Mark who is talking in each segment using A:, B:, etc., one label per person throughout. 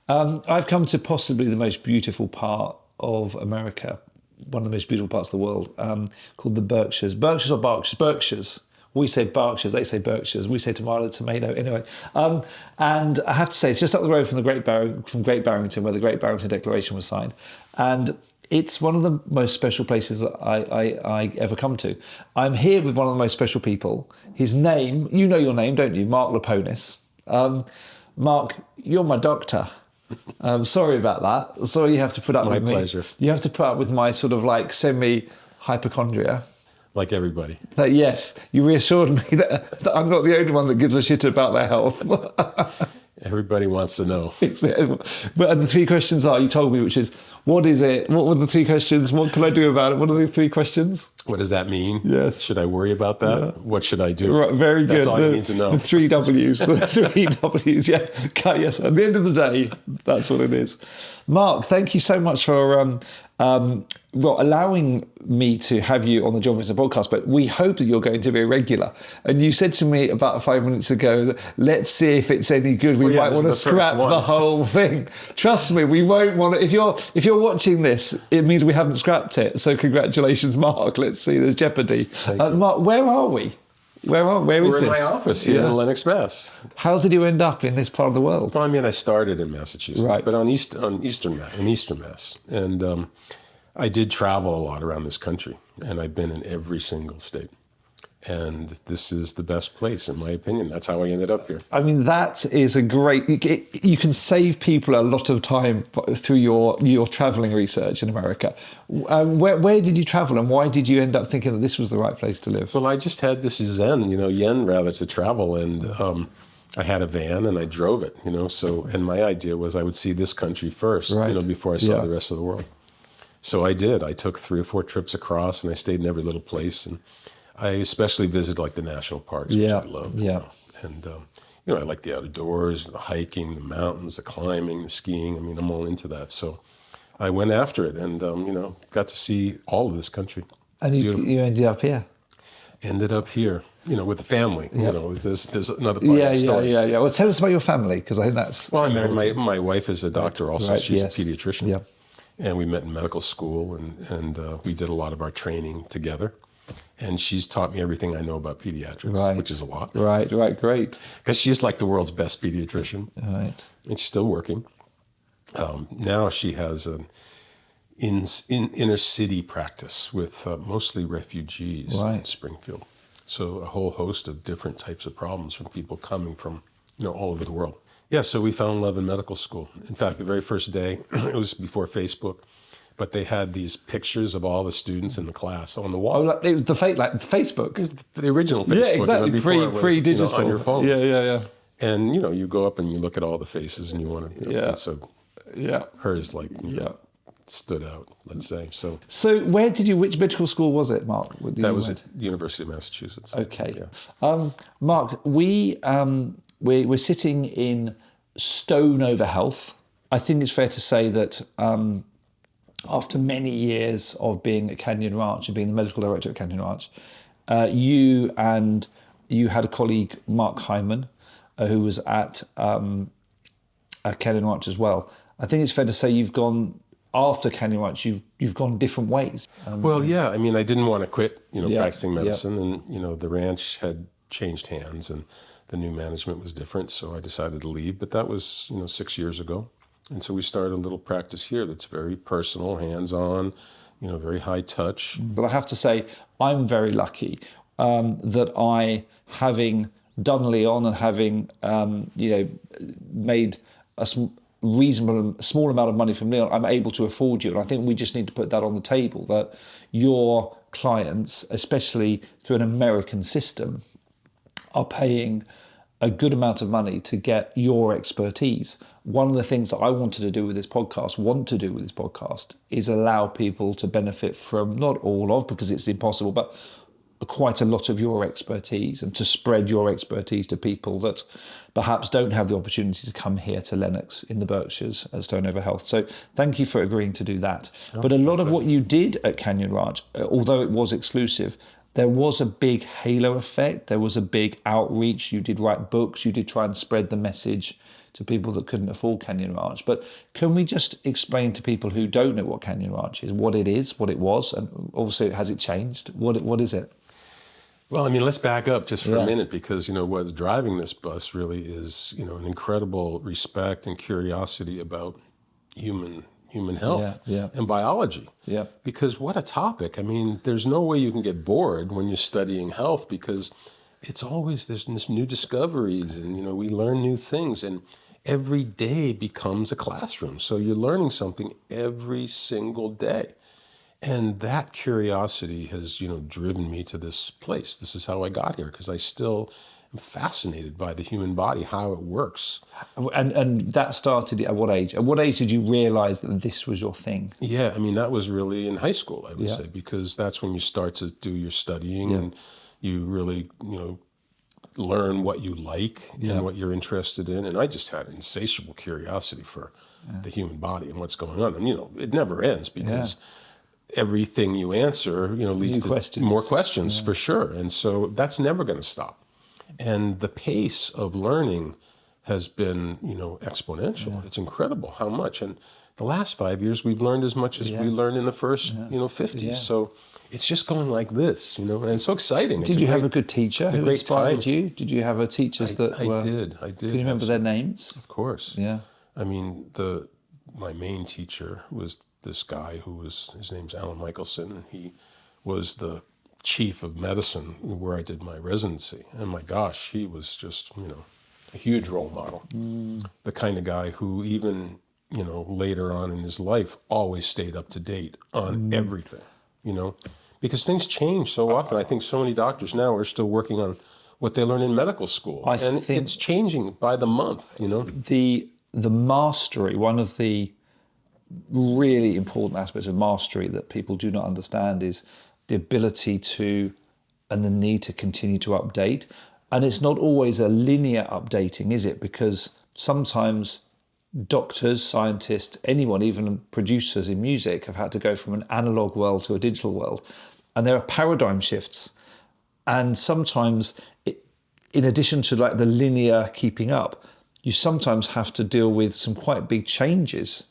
A: I've come to possibly the most beautiful part of America, one of the most beautiful parts of the world, called the Berkshires. Berkshires or Berkshires? Berkshires. We say Berkshires, they say Berkshires. We say tomato, tomato. Anyway, and I have to say, it's just up the road from Great Barrington, where the Great Barrington Declaration was signed, and it's one of the most special places that I ever come to. I'm here with one of the most special people. His name, you know your name, don't you? Mark Liponis. Mark, you're my doctor. Sorry about that. Sorry you have to put up with me. My pleasure. You have to put up with my sort of like semi-hypochondria.
B: Like everybody.
A: Yes, you reassured me that I'm not the only one that gives a shit about their health.
B: Everybody wants to know.
A: But the three questions are, you told me, which is, what is it? What were the three questions? What can I do about it? What are the three questions?
B: What does that mean?
A: Yes.
B: Should I worry about that? Yeah. What should I do?
A: Right, very good.
B: That's all you need to know.
A: The three W's. The three W's, yeah. Okay, yes, at the end of the day, that's what it is. Mark, thank you so much for allowing me to have you on the John Vincent podcast, but we hope that you're going to be a regular. And you said to me about 5 minutes ago, that let's see if it's any good. We might want to scrap the whole thing. Trust me, we won't want to. If you're watching this, it means we haven't scrapped it. So congratulations, Mark. Let's see, there's jeopardy. Mark, where are we? Where is this?
B: We're in my office here in Lenox, Mass.
A: How did you end up in this part of the world?
B: Well, I mean, I started in Massachusetts, right, but in Eastern Mass. And I did travel a lot around this country, and I've been in every single state. And this is the best place, in my opinion. That's how I ended up here.
A: I mean, that is a great... You can save people a lot of time through your travelling research in America. Where did you travel, and why did you end up thinking that this was the right place to live?
B: Well, I just had this yen rather to travel, and I had a van and I drove it, and my idea was I would see this country first, right, before I saw the rest of the world. So I did. I took 3 or 4 trips across, and I stayed in every little place, and I especially visited like the national parks, which I love. Yeah. And, I like the outdoors, the hiking, the mountains, the climbing, the skiing. I mean, I'm all into that. So I went after it and, got to see all of this country.
A: And you ended up here?
B: Ended up here, with the family. Yeah. There's another part of the story.
A: Yeah. Well, tell us about your family, because I think that's...
B: Well, my wife is a doctor also.
A: Right,
B: she's a pediatrician.
A: Yeah.
B: And we met in medical school, and we did a lot of our training together. And she's taught me everything I know about pediatrics, which is a lot.
A: Right, great.
B: Because she's like the world's best pediatrician.
A: Right.
B: And she's still working. Now she has an inner city practice with mostly refugees in Springfield. So a whole host of different types of problems from people coming from, all over the world. Yeah, so we fell in love in medical school. In fact, the very first day, it was before Facebook, but they had these pictures of all the students in the class on the wall.
A: Oh, like it was Facebook?
B: It's the original Facebook.
A: Yeah, exactly. Pre-digital.
B: On your phone.
A: Yeah.
B: And, you go up and you look at all the faces and you want to, so hers stood out, let's say. So
A: which medical school was it, Mark?
B: That was at the University of Massachusetts.
A: Okay. Yeah. Mark, we're sitting in Stone Over Health. I think it's fair to say that after many years of being at Canyon Ranch and being the medical director at Canyon Ranch, you had a colleague, Mark Hyman, who was at Canyon Ranch as well. I think it's fair to say you've gone, after Canyon Ranch, you've gone different ways.
B: Well, yeah. I mean, I didn't want to quit, practicing medicine, and the ranch had changed hands, and the new management was different, so I decided to leave. But that was, 6 years ago. And so we started a little practice here that's very personal, hands-on, very high touch.
A: But I have to say, I'm very lucky that I, having done Leon and having, made a reasonable, small amount of money from Leon, I'm able to afford you. And I think we just need to put that on the table, that your clients, especially through an American system, are paying a good amount of money to get your expertise. One of the things that I want to do with this podcast is allow people to benefit from, not all of, because it's impossible, but quite a lot of your expertise, and to spread your expertise to people that perhaps don't have the opportunity to come here to Lenox in the Berkshires at Stone Over Health. So thank you for agreeing to do that. But a lot of what you did at Canyon Ranch, although it was exclusive, there was a big halo effect. There was a big outreach. You did write books. You did try and spread the message to people that couldn't afford Canyon Ranch. But can we just explain to people who don't know what Canyon Ranch is, what it is, what it was, and obviously has it changed? What is it?
B: Well, I mean, let's back up just for a minute, because, what's driving this bus really is, an incredible respect and curiosity about human health and biology.
A: Yeah.
B: Because what a topic. I mean, there's no way you can get bored when you're studying health, because it's always, there's this new discoveries, and, we learn new things, and every day becomes a classroom. So you're learning something every single day. And that curiosity has, driven me to this place. This is how I got here, because I still am fascinated by the human body, how it works.
A: And that started at what age? At what age did you realize that this was your thing?
B: Yeah, I mean, that was really in high school, I would say, because that's when you start to do your studying and you really, learn what you like and what you're interested in. And I just had insatiable curiosity for the human body and what's going on. And, it never ends, because everything you answer, leads to more questions for sure. And so that's never going to stop. And the pace of learning has been, exponential. Yeah. It's incredible how much. And the last 5 years, we've learned as much as we learned in the first, 50s. Yeah. So it's just going like this, and it's so exciting.
A: Did you have a good teacher who inspired you? Did you have teachers that were... I did. Can you remember their names?
B: Of course.
A: Yeah.
B: I mean, my main teacher was this guy his name's Alan Michelson, and he was the chief of medicine where I did my residency. And my gosh, he was just, a huge role model. The kind of guy who even, later on in his life always stayed up to date on everything, because things change so often. I think so many doctors now are still working on what they learn in medical school. And it's changing by the month,
A: The mastery, one of the really important aspects of mastery that people do not understand is the ability to and the need to continue to update. And it's not always a linear updating, is it? Because sometimes doctors, scientists, anyone, even producers in music, have had to go from an analog world to a digital world. And there are paradigm shifts. And sometimes, in addition to like the linear keeping up, you sometimes have to deal with some quite big changes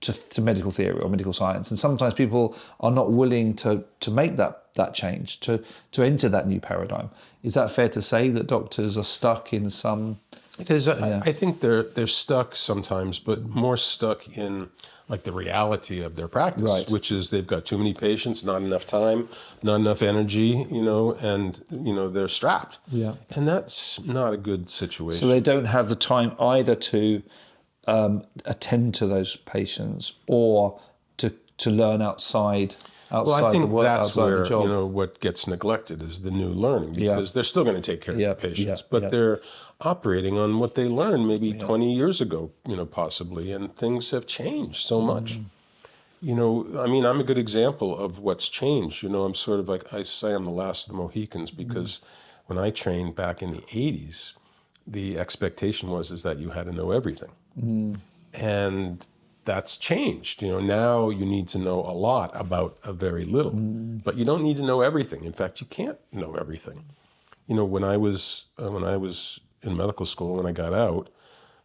A: to medical theory or medical science. And sometimes people are not willing to make that change, to enter that new paradigm. Is that fair to say, that doctors are stuck in some...
B: It is. I think they're stuck sometimes, but more stuck in like the reality of their practice, which is they've got too many patients, not enough time, not enough energy, and, they're strapped. Yeah. And that's not a good situation.
A: So they don't have the time either to attend to those patients or to learn outside
B: well, I think that's where, what gets neglected is the new learning, because they're still going to take care of the patients, but they're operating on what they learned maybe 20 years ago, possibly, and things have changed so much. I mean, I'm a good example of what's changed. I'm sort of like, I say I'm the last of the Mohicans, because when I trained back in the 80s, the expectation is that you had to know everything. And that's changed. Now you need to know a lot about a very little, but you don't need to know everything. In fact, you can't know everything. When I was in medical school and I got out,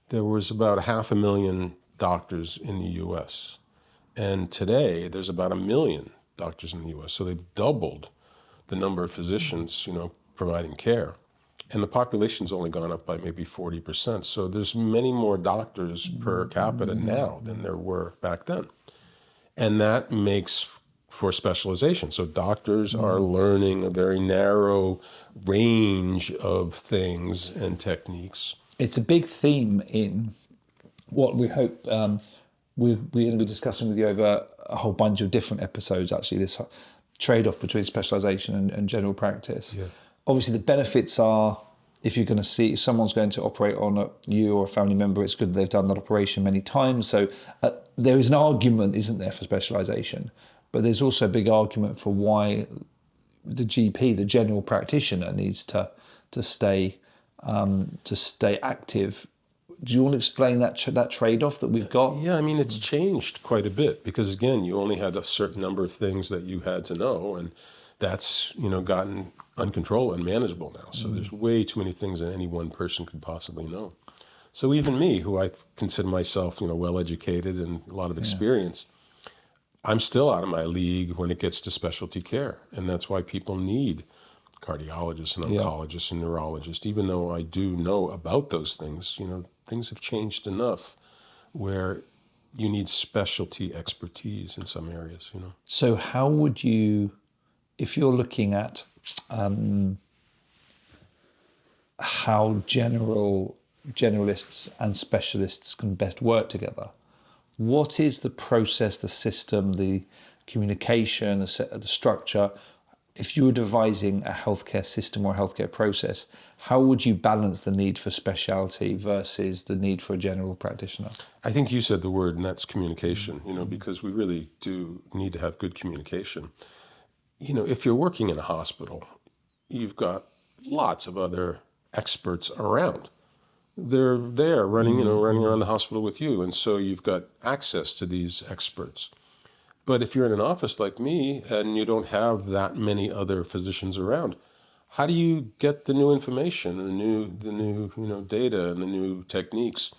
B: there was about 500,000 doctors in the U.S. And today there's about 1 million doctors in the U.S. So they've doubled the number of physicians, providing care. And the population's only gone up by maybe 40%. So there's many more doctors per capita now than there were back then. And that makes for specialization. So doctors are learning a very narrow range of things and techniques.
A: It's a big theme in what we hope we're going to be discussing with you over a whole bunch of different episodes, actually, this trade-off between specialization and general practice. Yeah. Obviously, the benefits are, if someone's going to operate on you or a family member, it's good that they've done that operation many times. So there is an argument, isn't there, for specialization? But there's also a big argument for why the GP, the general practitioner, needs to stay active. Do you want to explain that trade-off that we've got?
B: Yeah, I mean, it's changed quite a bit, because, again, you only had a certain number of things that you had to know, and that's, gotten uncontrollable and unmanageable now. So there's way too many things that any one person could possibly know. So even me, who I consider myself, well-educated and a lot of experience, I'm still out of my league when it gets to specialty care. And that's why people need cardiologists and oncologists and neurologists. Even though I do know about those things, things have changed enough where you need specialty expertise in some areas,
A: So how would you, if you're looking at how generalists and specialists can best work together, what is the process, the system, the communication, the structure? If you were devising a healthcare system or a healthcare process, how would you balance the need for specialty versus the need for a general practitioner?
B: I think you said the word, and that's communication, because we really do need to have good communication. If you're working in a hospital, you've got lots of other experts around. They're there running around the hospital with you. And so you've got access to these experts. But if you're in an office like me and you don't have that many other physicians around, how do you get the new information, the new data and the new techniques?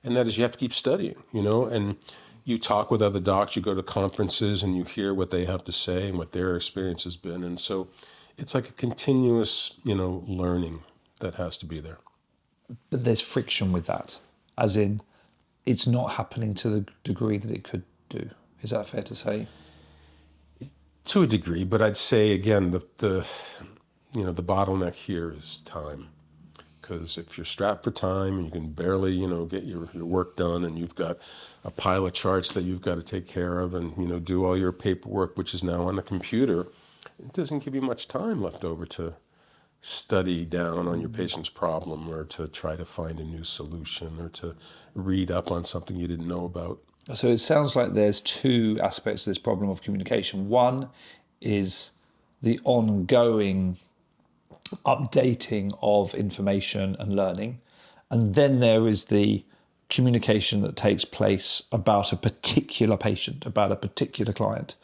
B: And that is, you have to keep studying, and you talk with other docs, you go to conferences and you hear what they have to say and what their experience has been. And so it's like a continuous, learning that has to be there.
A: But there's friction with that, as in it's not happening to the degree that it could do. Is that fair to say?
B: To a degree, but I'd say again the bottleneck here is time. Because if you're strapped for time and you can barely get your work done, and you've got a pile of charts that you've got to take care of, and do all your paperwork, which is now on the computer, it doesn't give you much time left over to study down on your patient's problem, or to try to find a new solution, or to read up on something you didn't know about.
A: So it sounds like there's two aspects to this problem of communication. One is the ongoing updating of information and learning. And then there is the communication that takes place about a particular patient, about a particular client.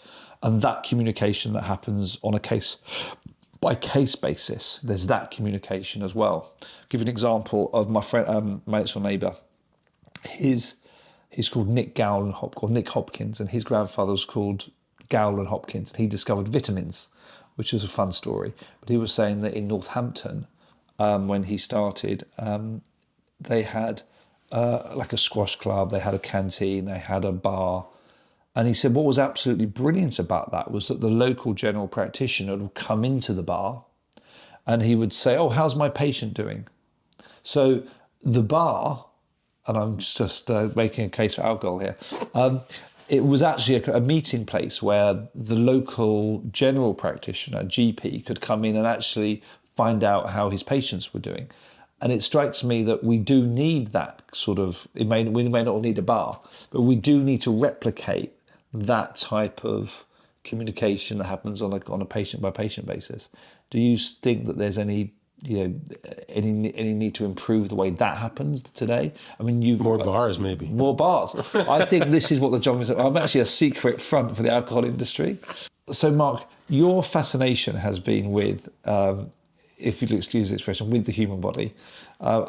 A: And that communication that happens on a case by case basis, there's that communication as well. I'll give you an example of my friend, my next door neighbour. He's called Nick Hopkins, and his grandfather was called Gowland Hopkins. And he discovered vitamins, which was a fun story. But he was saying that in Northampton, when he started, they had like a squash club, they had a canteen, they had a bar. And he said what was absolutely brilliant about that was that the local general practitioner would come into the bar and he would say, "Oh, how's my patient doing?" So the bar, and I'm just making a case for alcohol here, it was actually a meeting place where the local general practitioner, GP, could come in and actually find out how his patients were doing. And it strikes me that we do need that sort of, we may not all need a bar, but we do need to replicate that type of communication that happens on a patient by patient basis. Do you think that there's any need to improve the way that happens today? I mean,
B: more bars, maybe.
A: More bars. I think this is what the job is. I'm actually a secret front for the alcohol industry. So, Mark, your fascination has been with, if you'll excuse the expression, with the human body. How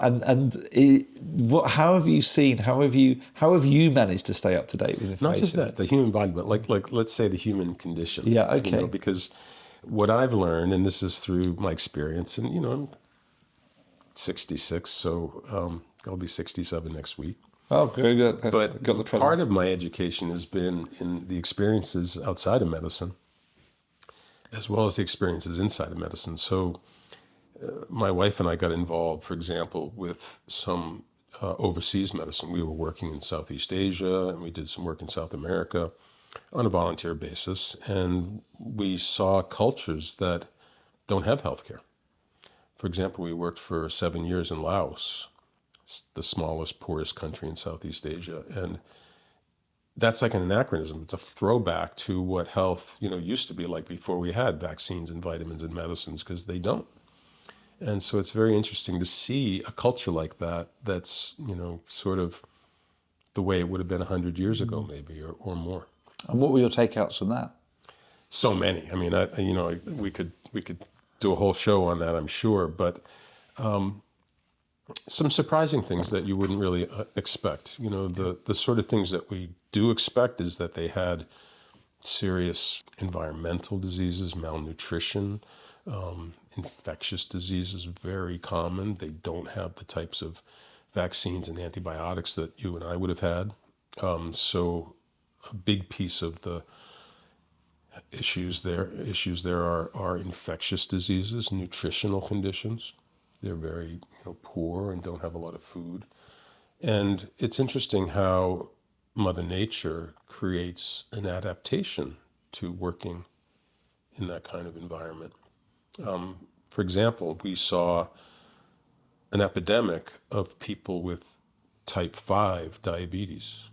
A: have you seen? How have you managed to stay up to date with information?
B: Not just that, the human body, but like let's say the human condition.
A: Yeah. Okay.
B: Because what I've learned, and this is through my experience, and I'm 66, so I'll be 67 next week.
A: Oh, very good.
B: But got the part of my education has been in the experiences outside of medicine, as well as the experiences inside of medicine. So my wife and I got involved, for example, with some overseas medicine. We were working in Southeast Asia, and we did some work in South America on a volunteer basis, and we saw cultures that don't have healthcare. For example, we worked for 7 years in Laos, the smallest, poorest country in Southeast Asia, and that's like an anachronism. It's a throwback to what health, used to be like before we had vaccines and vitamins and medicines, because they don't. And so it's very interesting to see a culture like that that's, sort of the way it would have been 100 years ago, maybe, or more.
A: And what were your takeouts from that?
B: So many. I mean, we could do a whole show on that, I'm sure. But some surprising things that you wouldn't really expect. You know, the sort of things that we do expect is that they had serious environmental diseases, malnutrition, infectious diseases, very common. They don't have the types of vaccines and antibiotics that you and I would have had. So a big piece of the issues there are infectious diseases, nutritional conditions. They're very poor and don't have a lot of food. And it's interesting how Mother Nature creates an adaptation to working in that kind of environment. For example, we saw an epidemic of people with type 5 diabetes.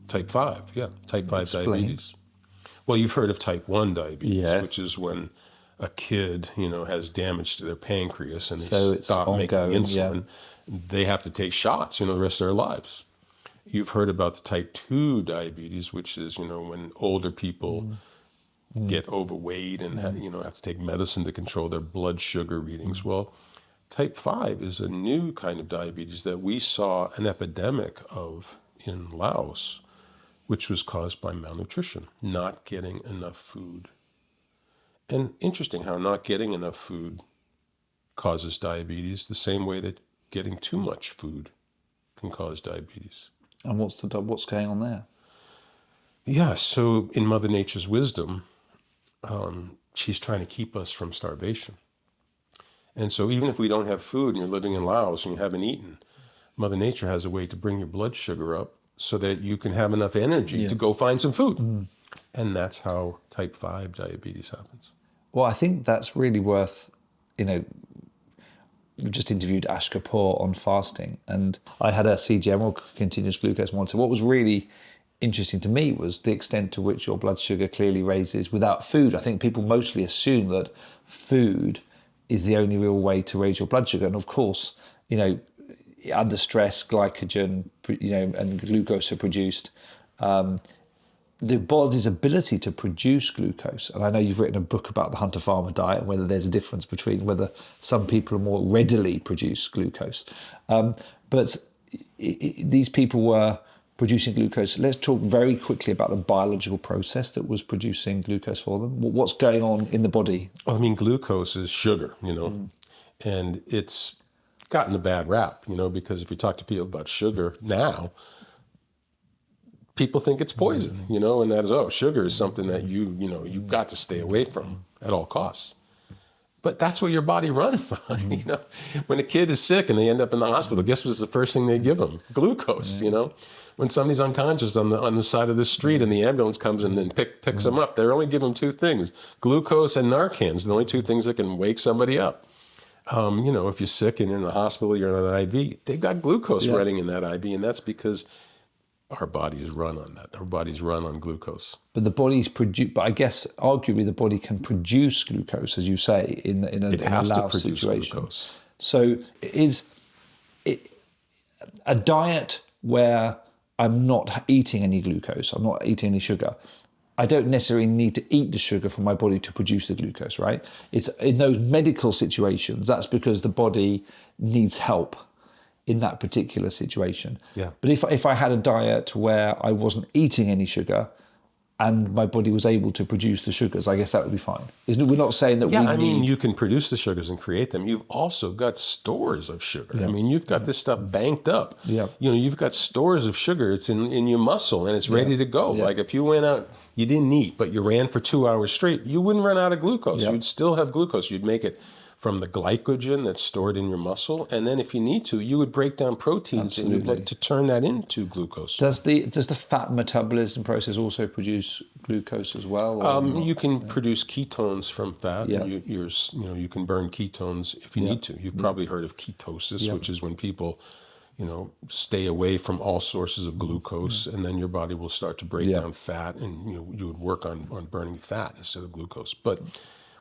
B: Type 5, yeah, type 5 diabetes. Well, you've heard of type 1 diabetes,
A: yes.
B: which is when a kid, has damage to their pancreas and
A: so
B: they stop making insulin.
A: Yeah.
B: They have to take shots, the rest of their lives. You've heard about the type 2 diabetes, which is, when older people get overweight and have to take medicine to control their blood sugar readings. Well, type 5 is a new kind of diabetes that we saw an epidemic of in Laos, which was caused by malnutrition, not getting enough food. And interesting how not getting enough food causes diabetes the same way that getting too much food can cause diabetes.
A: And what's going on there?
B: Yeah, so in Mother Nature's wisdom, she's trying to keep us from starvation. And so even if we don't have food and you're living in Laos and you haven't eaten, Mother Nature has a way to bring your blood sugar up so that you can have enough energy to go find some food. And that's how type 5 diabetes happens.
A: Well, I think that's really worth, we've just interviewed Ash Kapoor on fasting, and I had a CGM, or continuous glucose monitor. What was really interesting to me was the extent to which your blood sugar clearly raises without food. I think people mostly assume that food is the only real way to raise your blood sugar. And of course, under stress, glycogen, and glucose are produced. The body's ability to produce glucose, and I know you've written a book about the hunter-farmer diet and whether there's a difference between whether some people are more readily produce glucose. But these people were producing glucose. Let's talk very quickly about the biological process that was producing glucose for them. What's going on in the body?
B: Well, glucose is sugar, and it's gotten a bad rap, because if you talk to people about sugar now, people think it's poison, and that is, sugar is something that you've got to stay away from at all costs. But that's what your body runs on, When a kid is sick and they end up in the hospital, guess what's the first thing they give them? Glucose, When somebody's unconscious on the side of the street and the ambulance comes and then picks them up, they're only giving them two things: glucose and Narcan's, the only two things that can wake somebody up. If you're sick and you're in the hospital, you're on an IV, they've got glucose running in that IV, and that's because our bodies run on that. Our bodies run on glucose.
A: But the body's but I guess arguably the body can produce glucose, as you say, in a loud situation.
B: Glucose.
A: So is it a diet where I'm not eating any glucose, I'm not eating any sugar? I don't necessarily need to eat the sugar for my body to produce the glucose, right? It's in those medical situations, that's because the body needs help in that particular situation.
B: Yeah.
A: But if I had a diet where I wasn't eating any sugar and my body was able to produce the sugars, I guess that would be fine. We're not saying that
B: you can produce the sugars and create them. You've also got stores of sugar.
A: Yeah.
B: You've got this stuff banked up.
A: Yeah.
B: You've got stores of sugar. It's in your muscle and it's ready to go.
A: Yeah.
B: Like if you went out, you didn't eat, but you ran for 2 hours straight, you wouldn't run out of glucose.
A: Yeah.
B: You'd still have glucose. You'd make it from the glycogen that's stored in your muscle, and then if you need to, you would break down proteins in your blood to turn that into glucose.
A: Does the fat metabolism process also produce glucose as well?
B: You can produce ketones from fat.
A: Yeah.
B: You can burn ketones if you need to. You've probably heard of ketosis, which is when people, stay away from all sources of glucose, and then your body will start to break down fat, and you would work on burning fat instead of glucose. But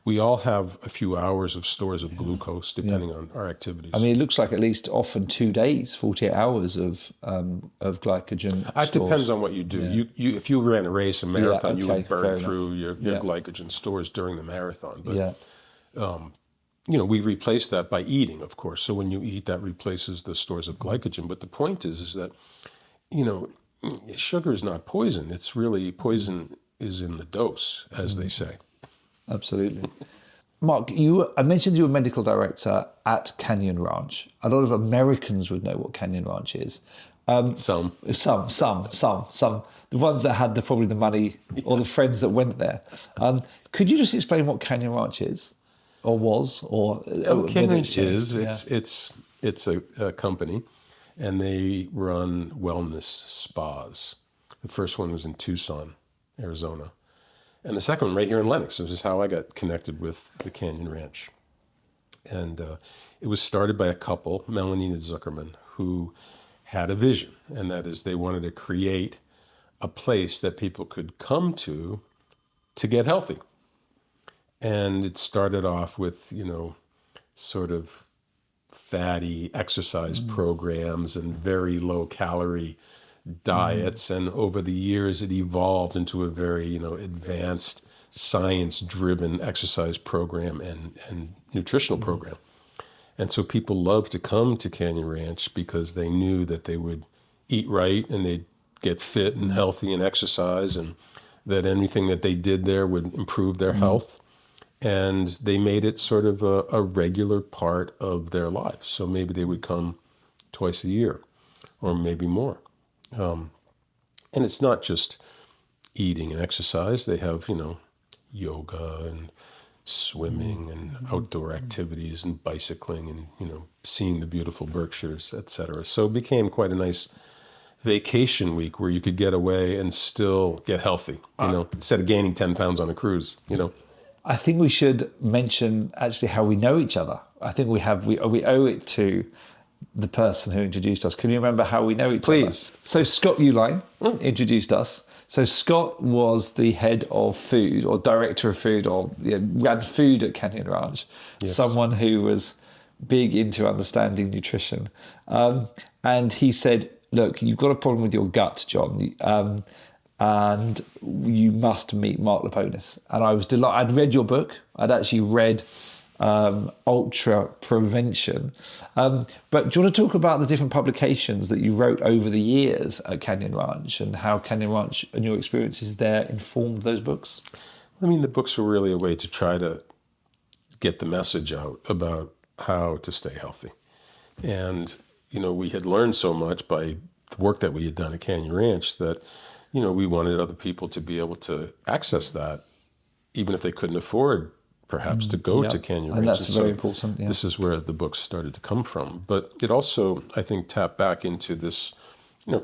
B: we all have a few hours of stores of glucose, depending on our activities.
A: I mean, it looks like at least often 2 days, 48 hours of glycogen
B: It
A: stores.
B: Depends on what you do.
A: Yeah.
B: If you ran a race, a marathon, you would burn
A: fair
B: through
A: enough.
B: your glycogen stores during the marathon. But
A: Yeah.
B: we replace that by eating, of course. So when you eat, that replaces the stores of glycogen. But the point is that, sugar is not poison. It's really, poison is in the dose, as they say.
A: Absolutely. Mark, I mentioned you were medical director at Canyon Ranch. A lot of Americans would know what Canyon Ranch is.
B: Some.
A: The ones that had probably the money or the friends that went there. Could you just explain what Canyon Ranch is, or was, or
B: Canyon Ranch is? It's a company, and they run wellness spas. The first one was in Tucson, Arizona. And the second one right here in Lenox, which is how I got connected with the Canyon Ranch. And it was started by a couple, Melanie and Zuckerman, who had a vision, and that is they wanted to create a place that people could come to get healthy. And it started off with, sort of fatty exercise programs and very low calorie diets, and over the years it evolved into a very advanced science-driven exercise program and nutritional program. And so people loved to come to Canyon Ranch because they knew that they would eat right and they'd get fit and healthy and exercise, and that anything that they did there would improve their health. And they made it sort of a regular part of their lives. So maybe they would come twice a year or maybe more. And it's not just eating and exercise. They have, yoga and swimming and outdoor activities and bicycling and, seeing the beautiful Berkshires, etc. So it became quite a nice vacation week where you could get away and still get healthy, instead of gaining 10 pounds on a cruise,
A: I think we should mention actually how we know each other. I think we owe it to the person who introduced us. Can you remember how we know each other?
B: Please.
A: So Scott Uline introduced us. So Scott was the head of food or director of food or ran food at Canyon Ranch. Yes. Someone who was big into understanding nutrition. And he said, look, you've got a problem with your gut, John. And you must meet Mark Liponis. And I was delighted. I'd read your book. I'd actually read Ultraprevention. But do you want to talk about the different publications that you wrote over the years at Canyon Ranch and how Canyon Ranch and your experiences there informed those books?
B: I mean, the books were really a way to try to get the message out about how to stay healthy. And, we had learned so much by the work that we had done at Canyon Ranch that, we wanted other people to be able to access that, even if they couldn't afford perhaps to go to Canyon Ranch.
A: And that's very important. Yeah.
B: This is where the books started to come from. But it also, I think, tapped back into this,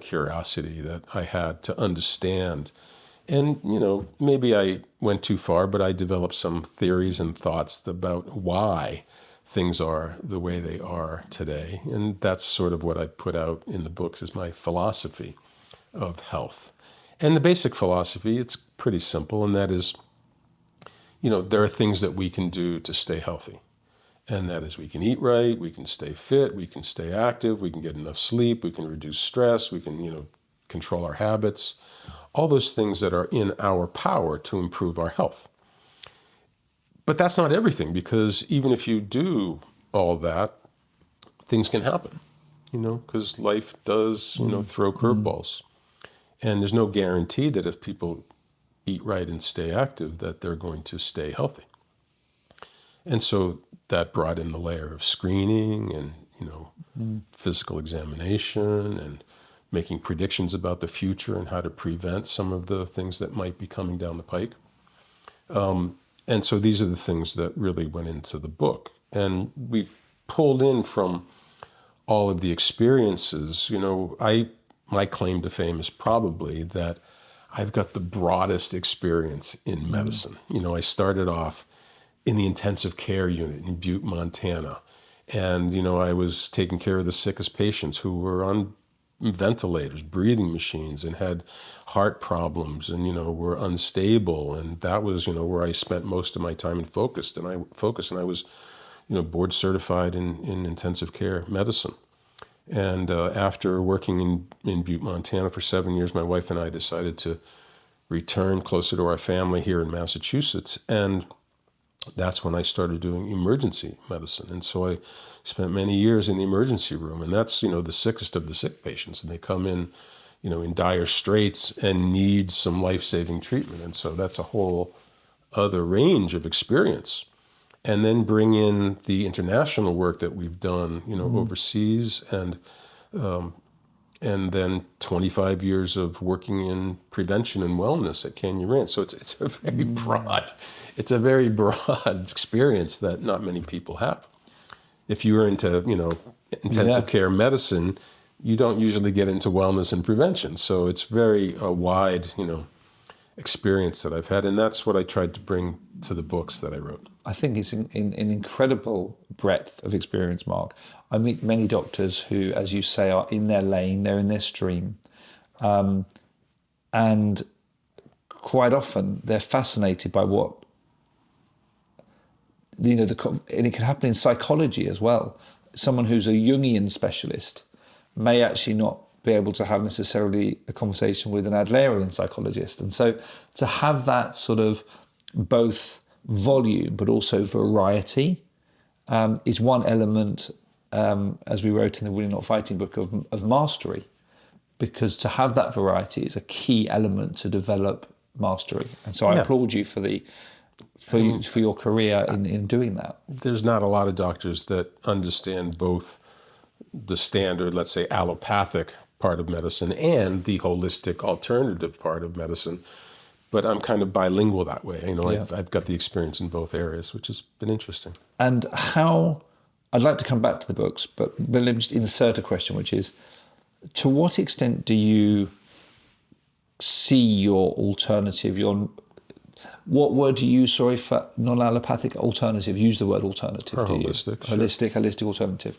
B: curiosity that I had to understand. And, maybe I went too far, but I developed some theories and thoughts about why things are the way they are today. And that's sort of what I put out in the books as my philosophy of health. And the basic philosophy, it's pretty simple, and that is, there are things that we can do to stay healthy. And that is we can eat right, we can stay fit, we can stay active, we can get enough sleep, we can reduce stress, we can, control our habits, all those things that are in our power to improve our health. But that's not everything, because even if you do all that, things can happen, because life does, throw curveballs. And there's no guarantee that if people eat right and stay active, that they're going to stay healthy. And so that brought in the layer of screening and, physical examination and making predictions about the future and how to prevent some of the things that might be coming down the pike. And so these are the things that really went into the book. And we pulled in from all of the experiences, my claim to fame is probably that I've got the broadest experience in medicine. I started off in the intensive care unit in Butte, Montana. And, I was taking care of the sickest patients who were on ventilators, breathing machines, and had heart problems, and were unstable, and that was where I spent most of my time and focused. And I was board certified in intensive care medicine. And after working in Butte, Montana for 7 years, my wife and I decided to return closer to our family here in Massachusetts, and that's when I started doing emergency medicine. And so I spent many years in the emergency room, and that's, the sickest of the sick patients. And they come in, in dire straits and need some life-saving treatment. And so that's a whole other range of experience. And then bring in the international work that we've done, overseas, and then 25 years of working in prevention and wellness at Canyon Ranch. So it's a very broad experience that not many people have. If you are into, intensive care medicine, you don't usually get into wellness and prevention. So it's very wide, experience that I've had. And that's what I tried to bring to the books that I wrote.
A: I think it's an incredible breadth of experience, Mark. I meet many doctors who, as you say, are in their lane, they're in their stream. And quite often they're fascinated by what, and it can happen in psychology as well. Someone who's a Jungian specialist may actually not be able to have necessarily a conversation with an Adlerian psychologist. And so to have that sort of both volume but also variety is one element, as we wrote in the Winning Not Fighting book, of mastery, because to have that variety is a key element to develop mastery. And so I applaud you for your career in doing that.
B: There's not a lot of doctors that understand both the standard, let's say, allopathic part of medicine and the holistic alternative part of medicine. But I'm kind of bilingual that way. I've got the experience in both areas, which has been interesting.
A: And I'd like to come back to the books, but let me just insert a question, which is, to what extent do you see your alternative, what word do you use, sorry, for non-allopathic alternative? Use the word alternative,
B: or
A: do you?
B: Holistic. Sure.
A: Holistic alternative.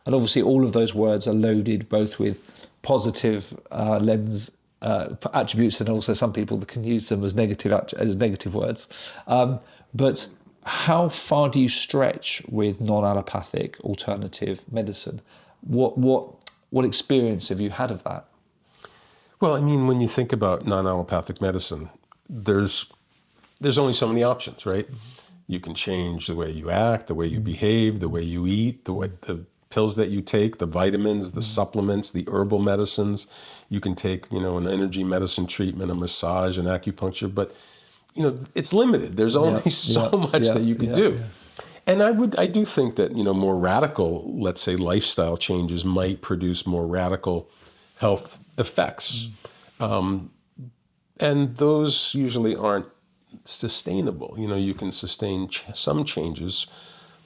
A: And obviously all of those words are loaded both with positive lens attributes, and also some people that can use them as negative words. But how far do you stretch with non-allopathic alternative medicine? What experience have you had of that?
B: Well, I mean, when you think about non-allopathic medicine, there's only so many options, right? You can change the way you act, the way you behave, the way you eat, the pills that you take, the vitamins, the supplements, the herbal medicines. You can take, an energy medicine treatment, a massage, an acupuncture, but, it's limited. There's only so much that you can do. And I do think that, more radical, let's say, lifestyle changes might produce more radical health effects. And those usually aren't sustainable. You can sustain some changes,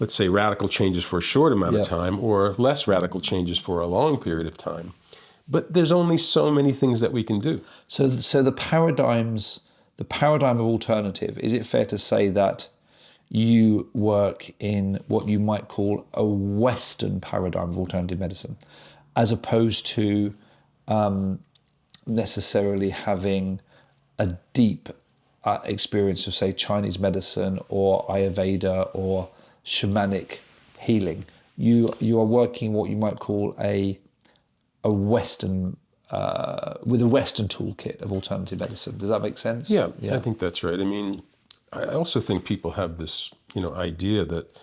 B: let's say radical changes for a short amount of time, or less radical changes for a long period of time. But there's only so many things that we can do.
A: So the paradigm of alternative, is it fair to say that you work in what you might call a Western paradigm of alternative medicine, as opposed to necessarily having a deep experience of, say, Chinese medicine or Ayurveda or shamanic healing? You are working what you might call a Western with a Western toolkit of alternative medicine. Does that make sense?
B: Yeah, I think that's right. I mean, I also think people have this, idea that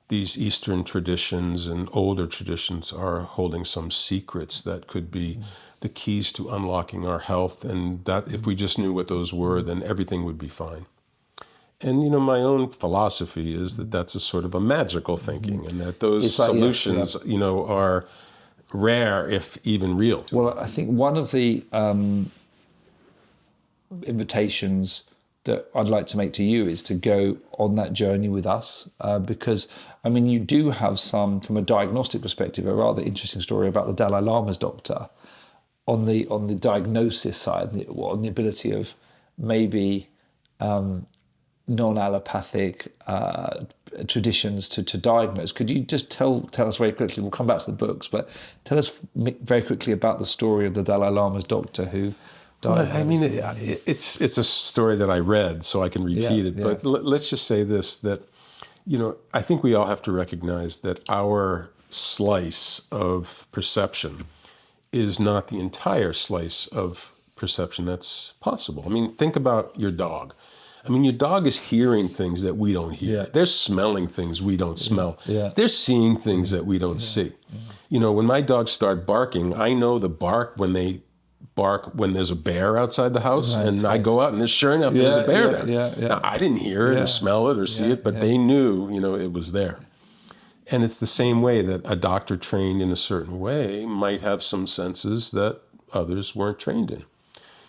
B: these Eastern traditions and older traditions are holding some secrets that could be the keys to unlocking our health, and that if we just knew what those were, then everything would be fine. And, my own philosophy is that that's a sort of a magical thinking, and that those solutions, are rare, if even real.
A: Well, I think one of the invitations that I'd like to make to you is to go on that journey with us, because, you do have some, from a diagnostic perspective, a rather interesting story about the Dalai Lama's doctor on the diagnosis side, on the ability of maybe non-allopathic traditions to diagnose. Could you just tell us very quickly, we'll come back to the books, but tell us very quickly about the story of the Dalai Lama's doctor who diagnosed.
B: Well, I mean, it's a story that I read, so I can repeat it. But let's just say this, that, I think we all have to recognize that our slice of perception is not the entire slice of perception that's possible. I mean, think about your dog. I mean, your dog is hearing things that we don't hear. They're smelling things we don't smell. They're seeing things that we don't see. When my dogs start barking, I know the bark when they bark when there's a bear outside the house, and I go out and sure enough there's a bear there. Now, I didn't hear it or smell it or see it, but they knew, it was there. And it's the same way that a doctor trained in a certain way might have some senses that others weren't trained in.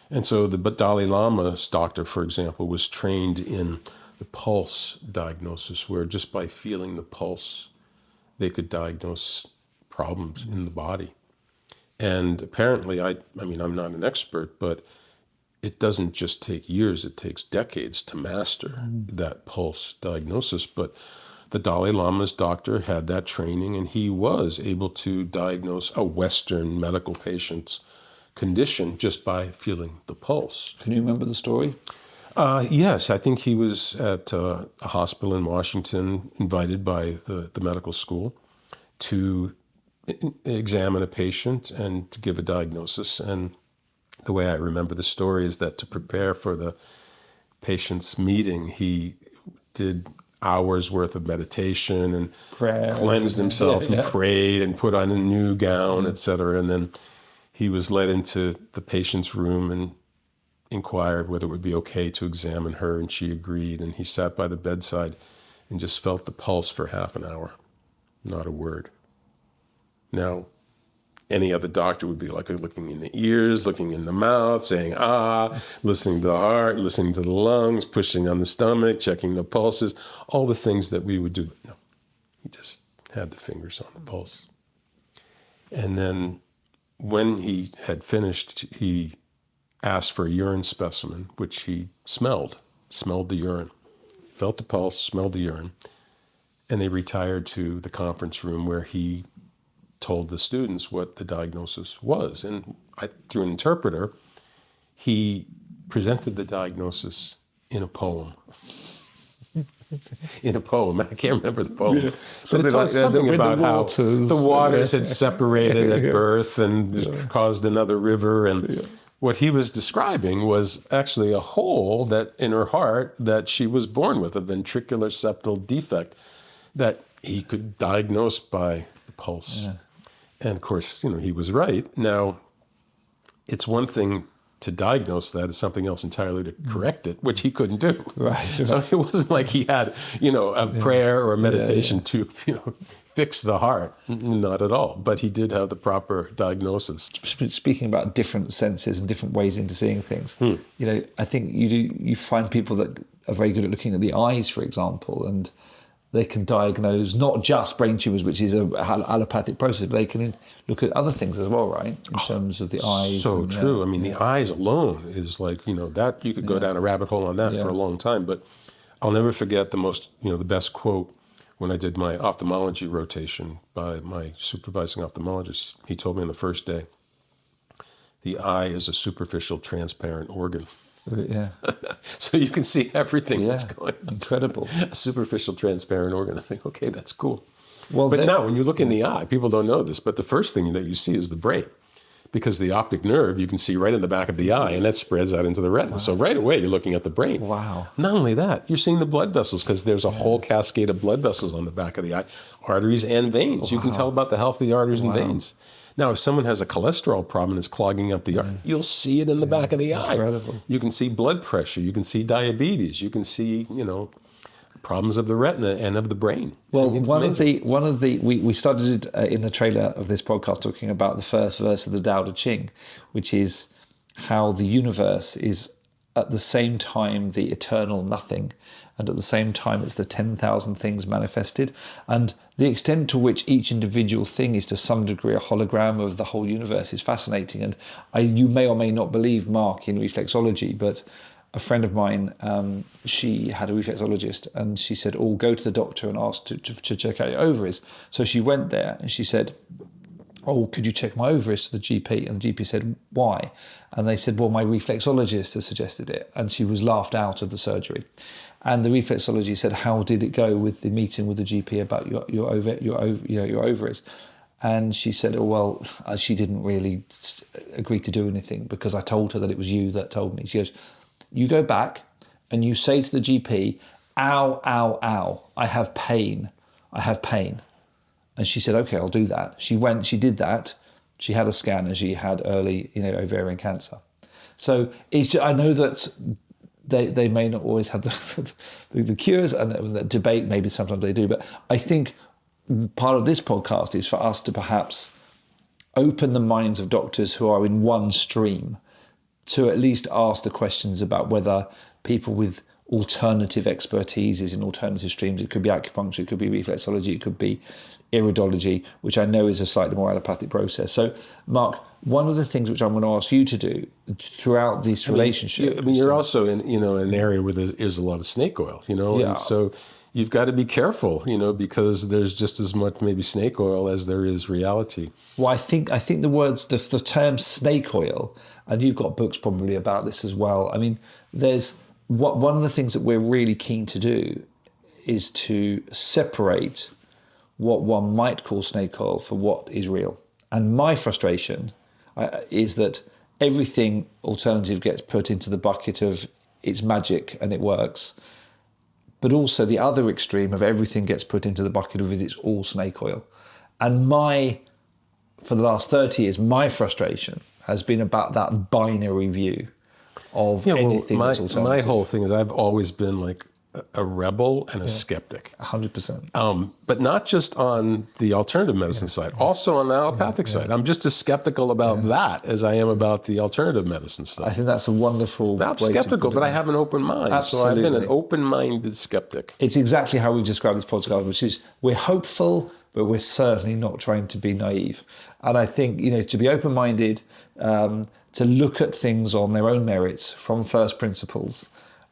B: And so the Dalai Lama's doctor, for example, was trained in the pulse diagnosis, where just by feeling the pulse, they could diagnose problems in the body. And apparently, I mean, I'm not an expert, but it doesn't just take years, it takes decades to master that pulse diagnosis. But the Dalai Lama's doctor had that training, and he was able to diagnose a Western medical patient's condition just by feeling the pulse.
A: Can you remember the story?
B: Yes, I think he was at a hospital in Washington, invited by the medical school to examine a patient and to give a diagnosis. And the way I remember the story is that to prepare for the patient's meeting, he did hours worth of meditation and cleansed himself and prayed and put on a new gown, etc. And then he was led into the patient's room and inquired whether it would be okay to examine her, and she agreed. And he sat by the bedside and just felt the pulse for half an hour, not a word. Now, any other doctor would be like looking in the ears, looking in the mouth, saying, listening to the heart, listening to the lungs, pushing on the stomach, checking the pulses, all the things that we would do. But no, he just had the fingers on the pulse. And then when he had finished, he asked for a urine specimen, which he smelled the urine, felt the pulse, smelled the urine, and they retired to the conference room where he told the students what the diagnosis was. And through an interpreter, he presented the diagnosis in a poem. In a poem. I can't remember the poem. Yeah. But it was something about how the waters had separated at birth and caused another river. And what he was describing was actually a hole that in her heart that she was born with, a ventricular septal defect that he could diagnose by the pulse. Yeah. And of course, he was right. Now, it's one thing to diagnose that, it's something else entirely to correct it, which he couldn't do. Right. So it wasn't like he had, a prayer or a meditation to, fix the heart. Not at all. But he did have the proper diagnosis.
A: Speaking about different senses and different ways into seeing things, I think you find people that are very good at looking at the eyes, for example, and they can diagnose not just brain tumours, which is an allopathic process, but they can look at other things as well, right? In terms of the eyes.
B: So true. I mean, the eyes alone is like, that you could go down a rabbit hole on that for a long time. But I'll never forget the best quote when I did my ophthalmology rotation by my supervising ophthalmologist. He told me on the first day, the eye is a superficial transparent organ. Yeah. So you can see everything that's going on.
A: Incredible.
B: A superficial transparent organ. I think, okay, that's cool. Well, but now when you look in the eye, people don't know this, but the first thing that you see is the brain. Because the optic nerve you can see right in the back of the eye, and that spreads out into the retina. Wow. So right away you're looking at the brain.
A: Wow.
B: Not only that, you're seeing the blood vessels, because there's a whole cascade of blood vessels on the back of the eye, arteries and veins. Wow. You can tell about the health of the arteries and veins. Now, if someone has a cholesterol problem and is clogging up the artery, you'll see it in the back of the eye.
A: Incredible.
B: You can see blood pressure. You can see diabetes. You can see, problems of the retina and of the brain.
A: Well, we started in the trailer of this podcast talking about the first verse of the Tao Te Ching, which is how the universe is at the same time the eternal nothing, and at the same time it's the 10,000 things manifested. And the extent to which each individual thing is to some degree a hologram of the whole universe is fascinating. And you may or may not believe, Mark, in reflexology, but a friend of mine, she had a reflexologist, and she said, "Oh, go to the doctor and ask to check out your ovaries." So she went there and she said, "Oh, could you check my ovaries?" to the GP, and the GP said, "Why?" And they said, "Well, my reflexologist has suggested it," and she was laughed out of the surgery. And the reflexologist said, "How did it go with the meeting with the GP about your ovaries?" And she said, "Oh, well, she didn't really agree to do anything because I told her that it was you that told me." She goes, "You go back and you say to the GP, 'Ow, ow, ow, I have pain. I have pain.'" And she said, "Okay, I'll do that." She went, she did that. She had a scan and she had early, ovarian cancer. So I know that they may not always have the cures, and the debate, maybe sometimes they do. But I think part of this podcast is for us to perhaps open the minds of doctors who are in one stream to at least ask the questions about whether people with alternative expertises in alternative streams, it could be acupuncture, it could be reflexology, it could be iridology, which I know is a slightly more allopathic process. So, Mark, one of the things which I'm going to ask you to do throughout this relationship...
B: you're also in an area where there is a lot of snake oil, and so you've got to be careful, because there's just as much maybe snake oil as there is reality.
A: Well, I think the term snake oil, and you've got books probably about this as well. I mean, one of the things that we're really keen to do is to separate what one might call snake oil for what is real. And my frustration is that everything alternative gets put into the bucket of it's magic and it works. But also the other extreme of everything gets put into the bucket of it's all snake oil. And for the last 30 years, my frustration has been about that binary view of anything that's alternative.
B: My whole thing is I've always been like a rebel and a skeptic.
A: 100%.
B: But not just on the alternative medicine side, also on the allopathic side. I'm just as skeptical about that as I am about the alternative medicine stuff.
A: I think that's a wonderful
B: Not skeptical, but I have an open mind.
A: Absolutely.
B: So I've been an open-minded skeptic.
A: It's exactly how we describe this podcast, which is we're hopeful, but we're certainly not trying to be naive. And I think, to be open-minded, to look at things on their own merits from first principles,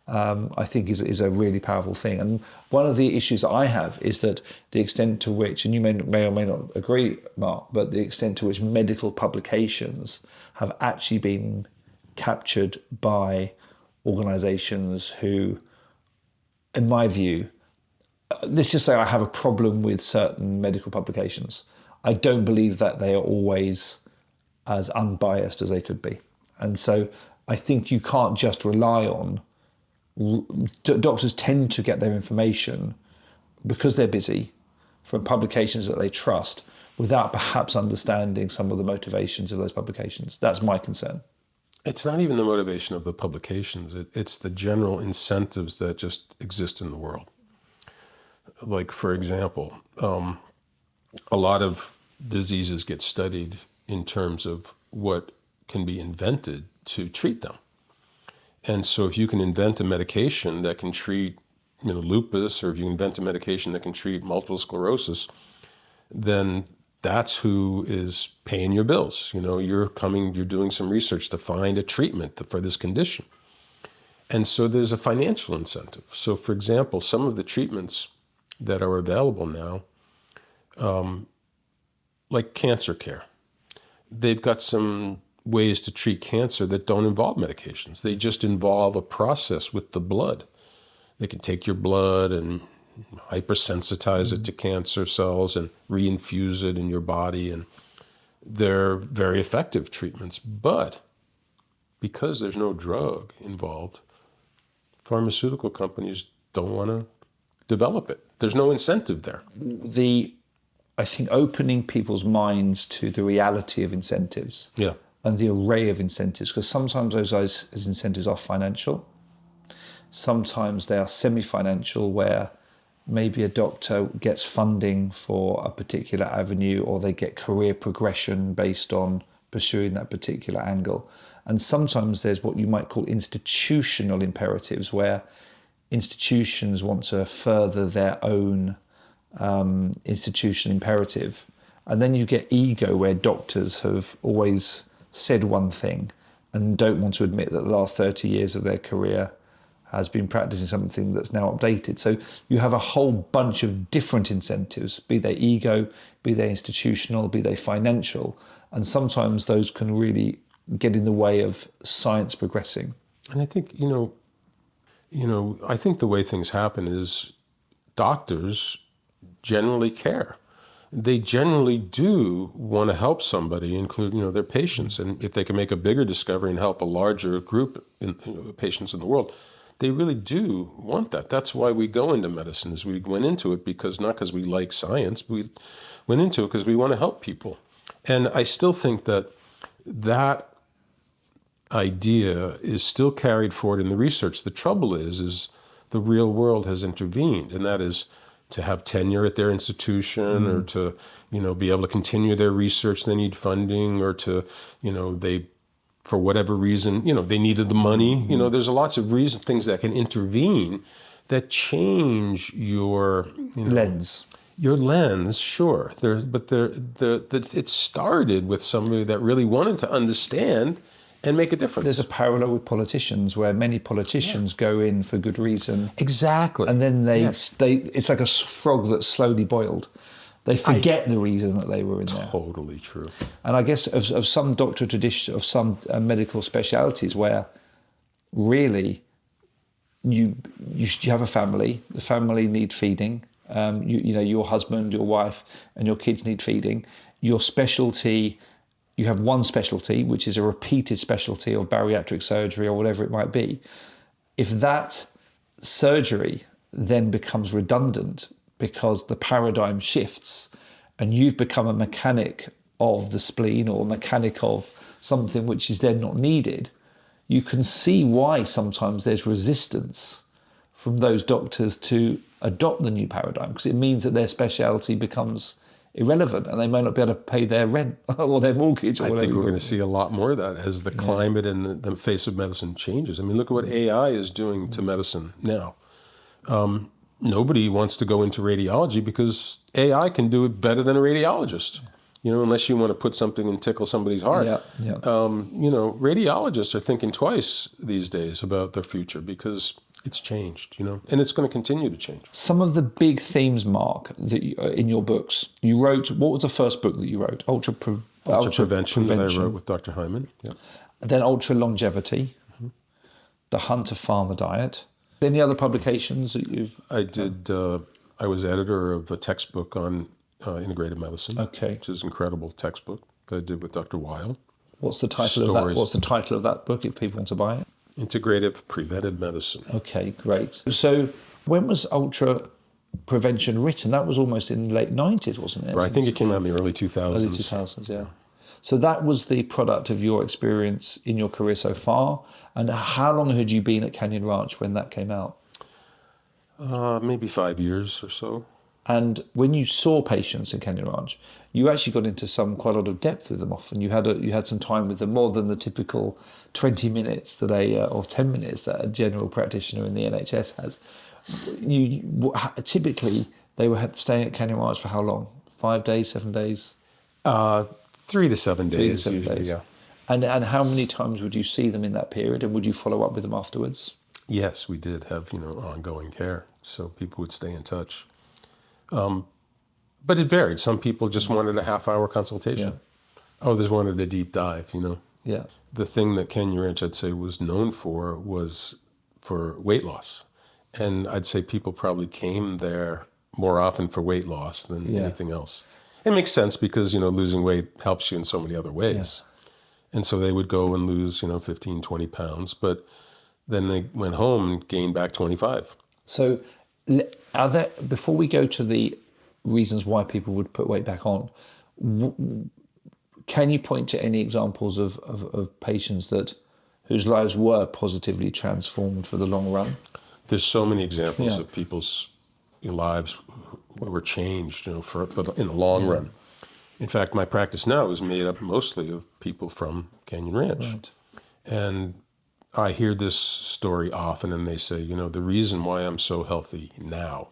A: I think is a really powerful thing. And one of the issues that I have is that the extent to which, and you may or may not agree, Mark, but the extent to which medical publications have actually been captured by organisations who, in my view, let's just say I have a problem with certain medical publications. I don't believe that they are always as unbiased as they could be. And so I think you can't just rely on... Doctors tend to get their information, because they're busy, from publications that they trust without perhaps understanding some of the motivations of those publications. That's my concern.
B: It's not even the motivation of the publications. It's the general incentives that just exist in the world. Like, for example, a lot of diseases get studied in terms of what can be invented to treat them. And so if you can invent a medication that can treat lupus, or if you invent a medication that can treat multiple sclerosis, then that's who is paying your bills. You're doing some research to find a treatment for this condition. And so there's a financial incentive. So for example, some of the treatments that are available now, like cancer care, they've got some ways to treat cancer that don't involve medications. They just involve a process with the blood. They can take your blood and hypersensitize it to cancer cells and reinfuse it in your body, and they're very effective treatments. But because there's no drug involved, pharmaceutical companies don't want to develop it. There's no incentive there.
A: I think opening people's minds to the reality of incentives.
B: Yeah.
A: And the array of incentives, because sometimes those incentives are financial. Sometimes they are semi-financial, where maybe a doctor gets funding for a particular avenue, or they get career progression based on pursuing that particular angle. And sometimes there's what you might call institutional imperatives, where institutions want to further their own institutional imperative. And then you get ego, where doctors have always said one thing and don't want to admit that the last 30 years of their career has been practicing something that's now updated. So you have a whole bunch of different incentives, be they ego, be they institutional, be they financial, and sometimes those can really get in the way of science progressing.
B: And I think, I think the way things happen is doctors generally care. They generally do want to help somebody, including, their patients. And if they can make a bigger discovery and help a larger group of patients in the world, they really do want that. That's why we go into medicine, is we went into it not because we like science, we went into it because we want to help people. And I still think that idea is still carried forward in the research. The trouble is the real world has intervened, and that is to have tenure at their institution, or to, be able to continue their research. They need funding, or to, they, for whatever reason, they needed the money. There's lots of things that can intervene that change your
A: lens.
B: Your lens, sure. It started with somebody that really wanted to understand and make a difference.
A: There's a parallel with politicians, where many politicians go in for good reason.
B: Exactly.
A: And then it's like a frog that's slowly boiled. They forget the reason that they were in there.
B: Totally true.
A: And I guess of some doctor tradition, of some medical specialities, where really you have a family, the family need feeding, your husband, your wife, and your kids need feeding. Your specialty, you have one specialty, which is a repeated specialty of bariatric surgery or whatever it might be. If that surgery then becomes redundant because the paradigm shifts and you've become a mechanic of the spleen or a mechanic of something which is then not needed, you can see why sometimes there's resistance from those doctors to adopt the new paradigm, because it means that their specialty becomes irrelevant and they may not be able to pay their rent or their mortgage or whatever.
B: I think we're going to see a lot more of that as the climate and the face of medicine changes. I mean, look at what AI is doing to medicine now. Nobody wants to go into radiology because AI can do it better than a radiologist. Unless you want to put something and tickle somebody's heart. Radiologists are thinking twice these days about their future because it's changed, and it's going to continue to change.
A: Some of the big themes, Mark, that in your books, you wrote, what was the first book that you wrote?
B: Ultraprevention that I wrote with Dr. Hyman. Yeah.
A: Then Ultra Longevity, The Hunter Farmer Diet. Any other publications that you've...
B: I did, I was editor of a textbook on integrative medicine, which is an incredible textbook that I did with Dr. Weil.
A: What's the title of that? What's the title of that book if people want to buy it?
B: Integrative Preventive Medicine.
A: Okay, great. So when was Ultraprevention written? That was almost in the late 90s, wasn't it?
B: Right, I think it came out in the early 2000s.
A: Early 2000s, yeah. So that was the product of your experience in your career so far. And how long had you been at Canyon Ranch when that came out?
B: Maybe 5 years or so.
A: And when you saw patients in Canyon Ranch, you actually got into quite a lot of depth with them often. You had some time with them, more than the typical 20 minutes or 10 minutes that a general practitioner in the NHS has. Typically, they were staying at Canyon Ranch for how long? 5 days, 7 days?
B: 3 to 7 days.
A: 3 to 7
B: usually,
A: days.
B: Yeah.
A: And how many times would you see them in that period, and would you follow up with them afterwards?
B: Yes, we did have ongoing care, so people would stay in touch. But it varied. Some people just wanted a half-hour consultation. Yeah. Others wanted a deep dive.
A: Yeah.
B: The thing that Canyon Ranch, I'd say, was known for was for weight loss, and I'd say people probably came there more often for weight loss than anything else. It makes sense because losing weight helps you in so many other ways. Yeah. And so they would go and lose, 15, 20 pounds, but then they went home and gained back 25.
A: So before we go to the reasons why people would put weight back on, can you point to any examples of patients whose lives were positively transformed for the long run?
B: There's so many examples of people's lives were changed, in the long run. In fact, my practice now is made up mostly of people from Canyon Ranch. Right. And I hear this story often, and they say, the reason why I'm so healthy now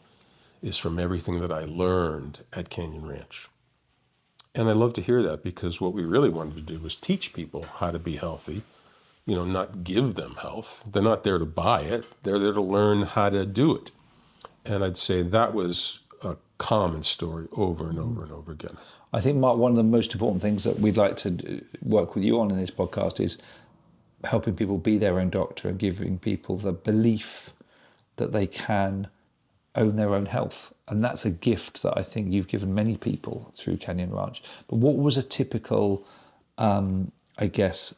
B: is from everything that I learned at Canyon Ranch. And I love to hear that, because what we really wanted to do was teach people how to be healthy not give them health. They're not there to buy it. They're there to learn how to do it. And I'd say that was a common story over and over and over again.
A: I think, Mark, one of the most important things that we'd like to work with you on in this podcast is helping people be their own doctor and giving people the belief that they can own their own health. And that's a gift that I think you've given many people through Canyon Ranch. But what was a typical,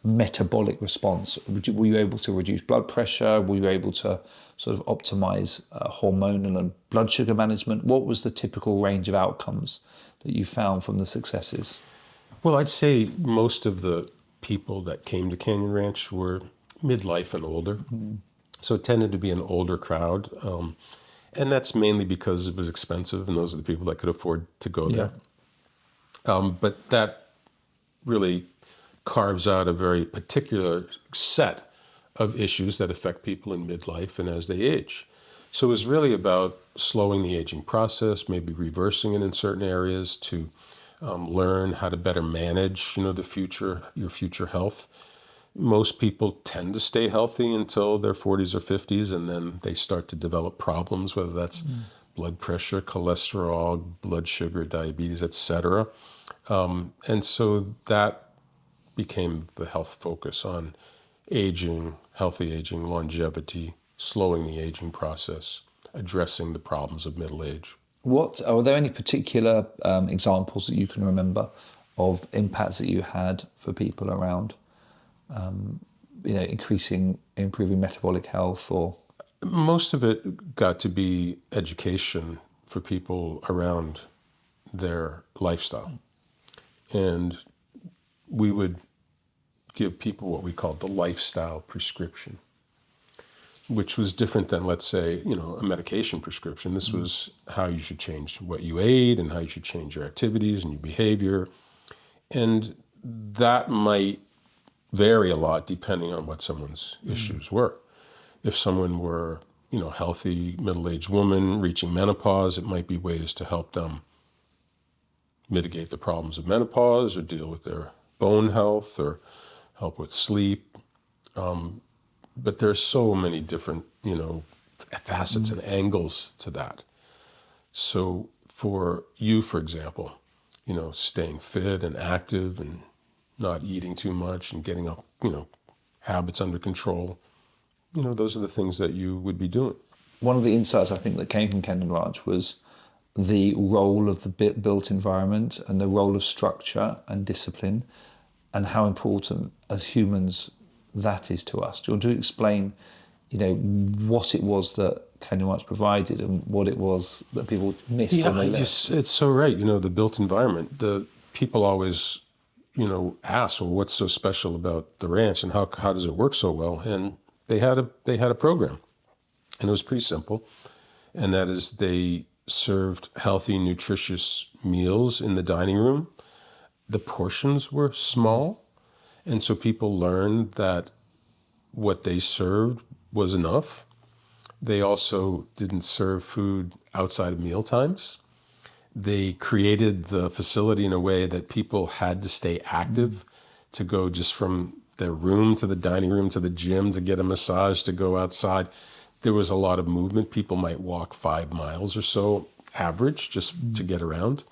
A: metabolic response? Were you able to reduce blood pressure? Were you able to sort of optimize hormonal and blood sugar management? What was the typical range of outcomes that you found from the successes?
B: Well, I'd say most of the people that came to Canyon Ranch were midlife and older. Mm-hmm. So it tended to be an older crowd. And that's mainly because it was expensive and those are the people that could afford to go there. But that really carves out a very particular set of issues that affect people in midlife and as they age. So it was really about slowing the aging process, maybe reversing it in certain areas to learn how to better manage, your future health. Most people tend to stay healthy until their 40s or 50s, and then they start to develop problems, whether that's blood pressure, cholesterol, blood sugar, diabetes, etc. And so that became the health focus on aging, healthy aging, longevity, slowing the aging process, addressing the problems of middle age.
A: Are there any particular examples that you can remember of impacts that you had for people around, improving metabolic health? Or
B: most of it got to be education for people around their lifestyle, and we would give people what we called the lifestyle prescription, which was different than, let's say, a medication prescription. This was how you should change what you ate and how you should change your activities and your behavior. And that might vary a lot depending on what someone's issues were. If someone were, healthy middle-aged woman reaching menopause, it might be ways to help them mitigate the problems of menopause or deal with their bone health or help with sleep. But there's so many different, facets and angles to that. So for you, for example, staying fit and active and not eating too much and getting up, habits under control, those are the things that you would be doing.
A: One of the insights I think that came from Canyon Ranch was the role of the built environment and the role of structure and discipline and how important as humans that is to us. Do you want to explain, what it was that Canyon Ranch provided and what it was that people missed when they left?
B: It's so right. The built environment, the people always, ask, well, what's so special about the ranch and how does it work so well? And they had a program, and it was pretty simple. And that is they served healthy, nutritious meals in the dining room. The portions were small. And so people learned that what they served was enough. They also didn't serve food outside of meal times. They created the facility in a way that people had to stay active, to go just from their room to the dining room to the gym, to get a massage, to go outside. There was a lot of movement. People might walk 5 miles or so, average, just to get around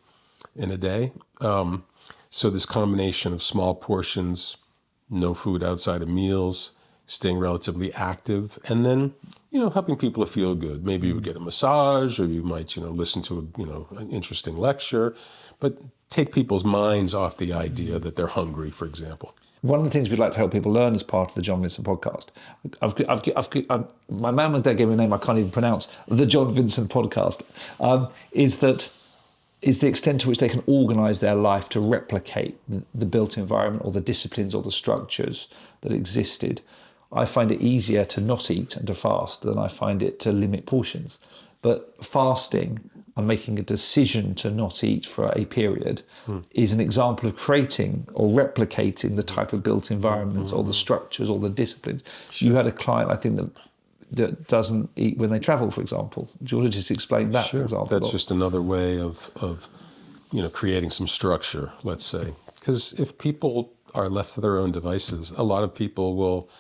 B: in a day. So this combination of small portions, no food outside of meals, staying relatively active, and then, helping people to feel good. Maybe you would get a massage, or you might, listen to an interesting lecture, but take people's minds off the idea that they're hungry, for example.
A: One of the things we'd like to help people learn as part of the John Vincent podcast, my mum and dad gave me a name I can't even pronounce, the John Vincent podcast, is the extent to which they can organise their life to replicate the built environment or the disciplines or the structures that existed. I find it easier to not eat and to fast than I find it to limit portions. But fasting and making a decision to not eat for a period is an example of creating or replicating the type of built environments or the structures or the disciplines. You had a client, I think, that doesn't eat when they travel, for example. Do you want to just explain that, for example?
B: That's just another way of creating some structure, let's say. Because if people are left to their own devices, a lot of people will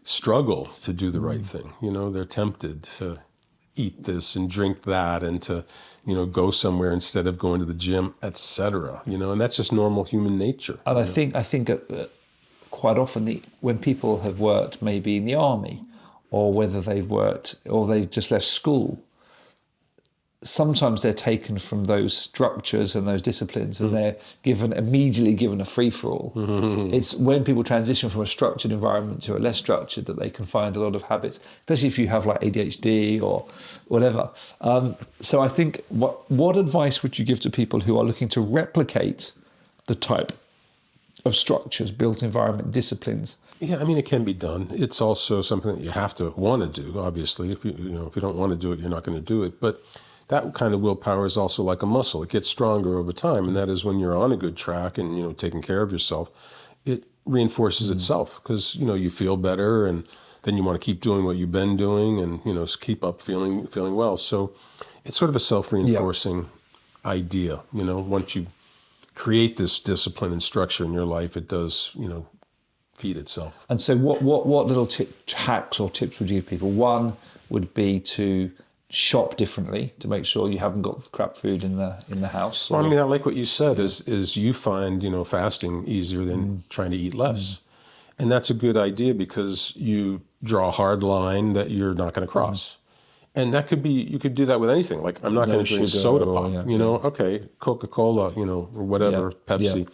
B: struggle to do the right thing. You know, they're tempted to eat this and drink that and to, you know, go somewhere instead of going to the gym, etc. You know, and that's just normal human nature.
A: And I think quite often when people have worked maybe in the army, or whether they've worked or they've just left school, sometimes they're taken from those structures and those disciplines, and they're immediately given a free-for-all. It's when people transition from a structured environment to a less structured that they can find a lot of habits, especially if you have like ADHD or whatever. So I think, what advice would you give to people who are looking to replicate the type of structures, built environment, disciplines?
B: Yeah, I mean, it can be done. It's also something that you have to want to do, obviously. If you don't want to do it, you're not going to do it. But that kind of willpower is also like a muscle. It gets stronger over time, and that is when you're on a good track and, you know, taking care of yourself, it reinforces itself because, you know, you feel better, and then you want to keep doing what you've been doing and, you know, keep up feeling well. So it's sort of a self-reinforcing idea. You know, once you create this discipline and structure in your life, it does, you know, feed itself.
A: And so what little hacks or tips would you give people? One would be to shop differently to make sure you haven't got crap food in the house.
B: Well, I mean, I like what you said is you find, you know, fasting easier than trying to eat less. And that's a good idea because you draw a hard line that you're not going to cross. And that could be, you could do that with anything. Like, I'm not going to drink soda pop, you know, okay, Coca-Cola, you know, or whatever, Pepsi,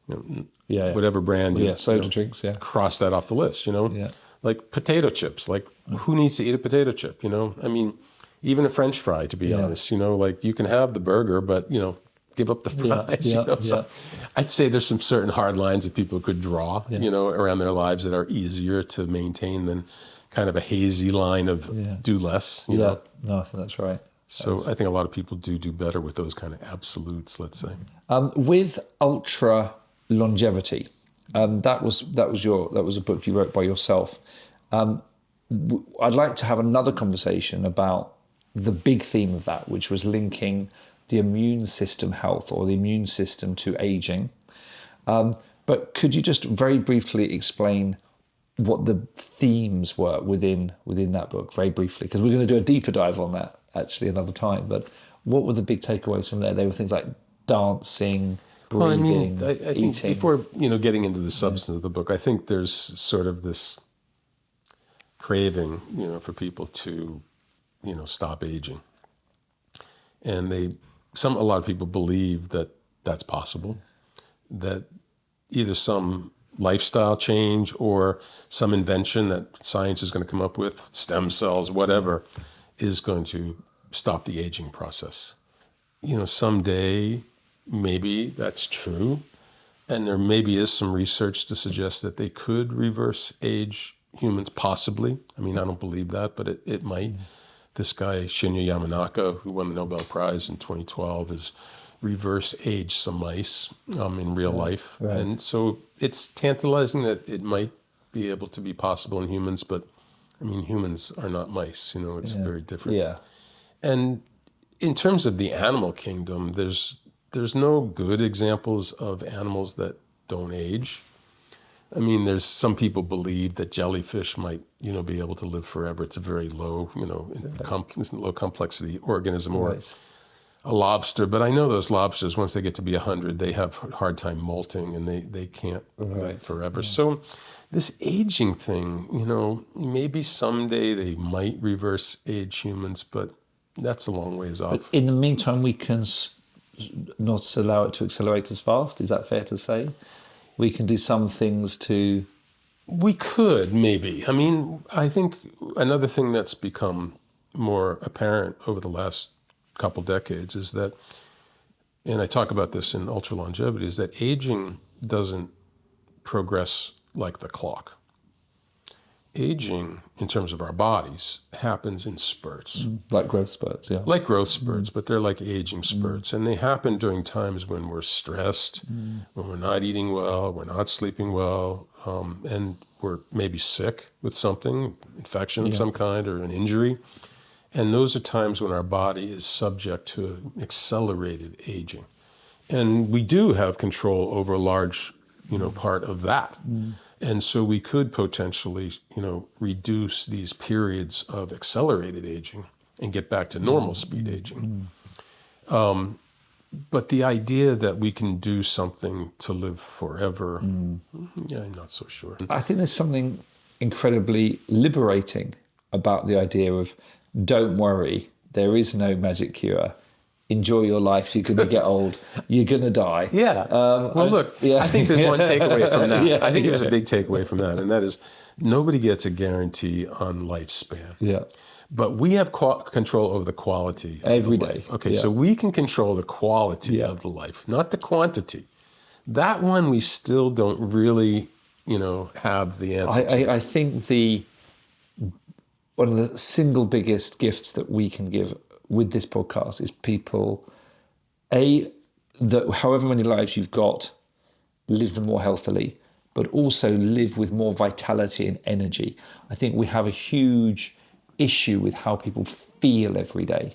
B: you know, whatever brand.
A: Soda drinks,
B: cross that off the list, you know.
A: Yeah.
B: Like potato chips, like who needs to eat a potato chip, you know? I mean, even a French fry, to be honest, you know, like you can have the burger, but, you know, give up the fries, you know? So I'd say there's some certain hard lines that people could draw, you know, around their lives that are easier to maintain than kind of a hazy line of do less, you know?
A: No, I think that's right.
B: So I think a lot of people do better with those kind of absolutes, let's say.
A: With ultra longevity, that was a book you wrote by yourself. I'd like to have another conversation about the big theme of that, which was linking the immune system health or the immune system to aging. But could you just very briefly explain what the themes were within that book, very briefly? Because we're going to do a deeper dive on that actually another time. But what were the big takeaways from there? They were things like dancing, breathing,
B: I think
A: eating.
B: before, you know, getting into the substance of the book, I think there's sort of this craving, you know, for people to, you know, stop aging. And a lot of people believe that that's possible, that either some lifestyle change or some invention that science is going to come up with, stem cells, whatever, is going to stop the aging process. You know, someday maybe that's true, and there maybe is some research to suggest that they could reverse age humans, possibly. I mean, I don't believe that, but it might. This guy, Shinya Yamanaka, who won the Nobel Prize in 2012, has reverse aged some mice in real life. Right. And so it's tantalizing that it might be able to be possible in humans, but I mean, humans are not mice, you know, it's very different.
A: Yeah.
B: And in terms of the animal kingdom, there's no good examples of animals that don't age. I mean, there's some people believe that jellyfish might, you know, be able to live forever. It's a very low, you know, low complexity organism, or a lobster. But I know those lobsters, once they get to be 100, they have a hard time molting, and they can't live forever. Yeah. So this aging thing, you know, maybe someday they might reverse age humans, but that's a long ways off.
A: But in the meantime, we can not allow it to accelerate as fast. Is that fair to say? We can do some things to...
B: We could, maybe. I mean, I think another thing that's become more apparent over the last couple decades is that, and I talk about this in Ultra Longevity, is that aging doesn't progress like the clock. Aging, in terms of our bodies, happens in spurts.
A: Like growth spurts, yeah.
B: Like growth spurts, but they're like aging spurts. And they happen during times when we're stressed, when we're not eating well, we're not sleeping well, and we're maybe sick with something, infection of some kind or an injury. And those are times when our body is subject to accelerated aging. And we do have control over a large, you know, part of that. And so we could potentially, reduce these periods of accelerated aging and get back to normal speed aging. But the idea that we can do something to live forever, yeah, I'm not so sure.
A: I think there's something incredibly liberating about the idea of, don't worry, there is no magic cure. Enjoy your life. You're going to get old. You're going to die.
B: Yeah. I think there's one takeaway from that. I think there's a big takeaway from that, and that is nobody gets a guarantee on lifespan.
A: Yeah.
B: But we have control over the quality of
A: every
B: the
A: day.
B: Life. Okay, so we can control the quality of the life, not the quantity. That one we still don't really, have the answer to.
A: I think one of the single biggest gifts that we can give with this podcast is people, that however many lives you've got, live them more healthily, but also live with more vitality and energy. I think we have a huge issue with how people feel every day,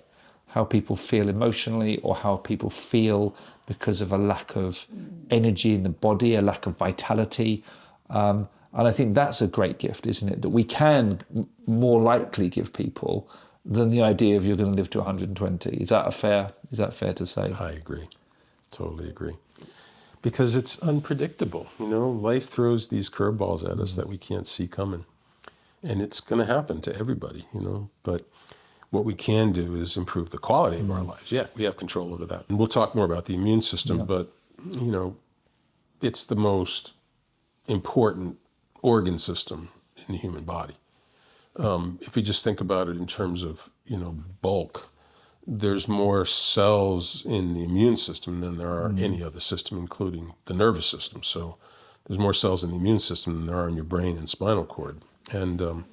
A: how people feel emotionally, or how people feel because of a lack of energy in the body, a lack of vitality. And I think that's a great gift, isn't it? That we can more likely give people than the idea of you're going to live to 120. Is that fair to say?
B: I agree. Totally agree. Because it's unpredictable. Life throws these curveballs at us that we can't see coming. And it's going to happen to everybody, But what we can do is improve the quality of our lives. Yeah, we have control over that. And we'll talk more about the immune system, but, it's the most important organ system in the human body. If we just think about it in terms of, bulk, there's more cells in the immune system than there are any other system, including the nervous system. So there's more cells in the immune system than there are in your brain and spinal cord. And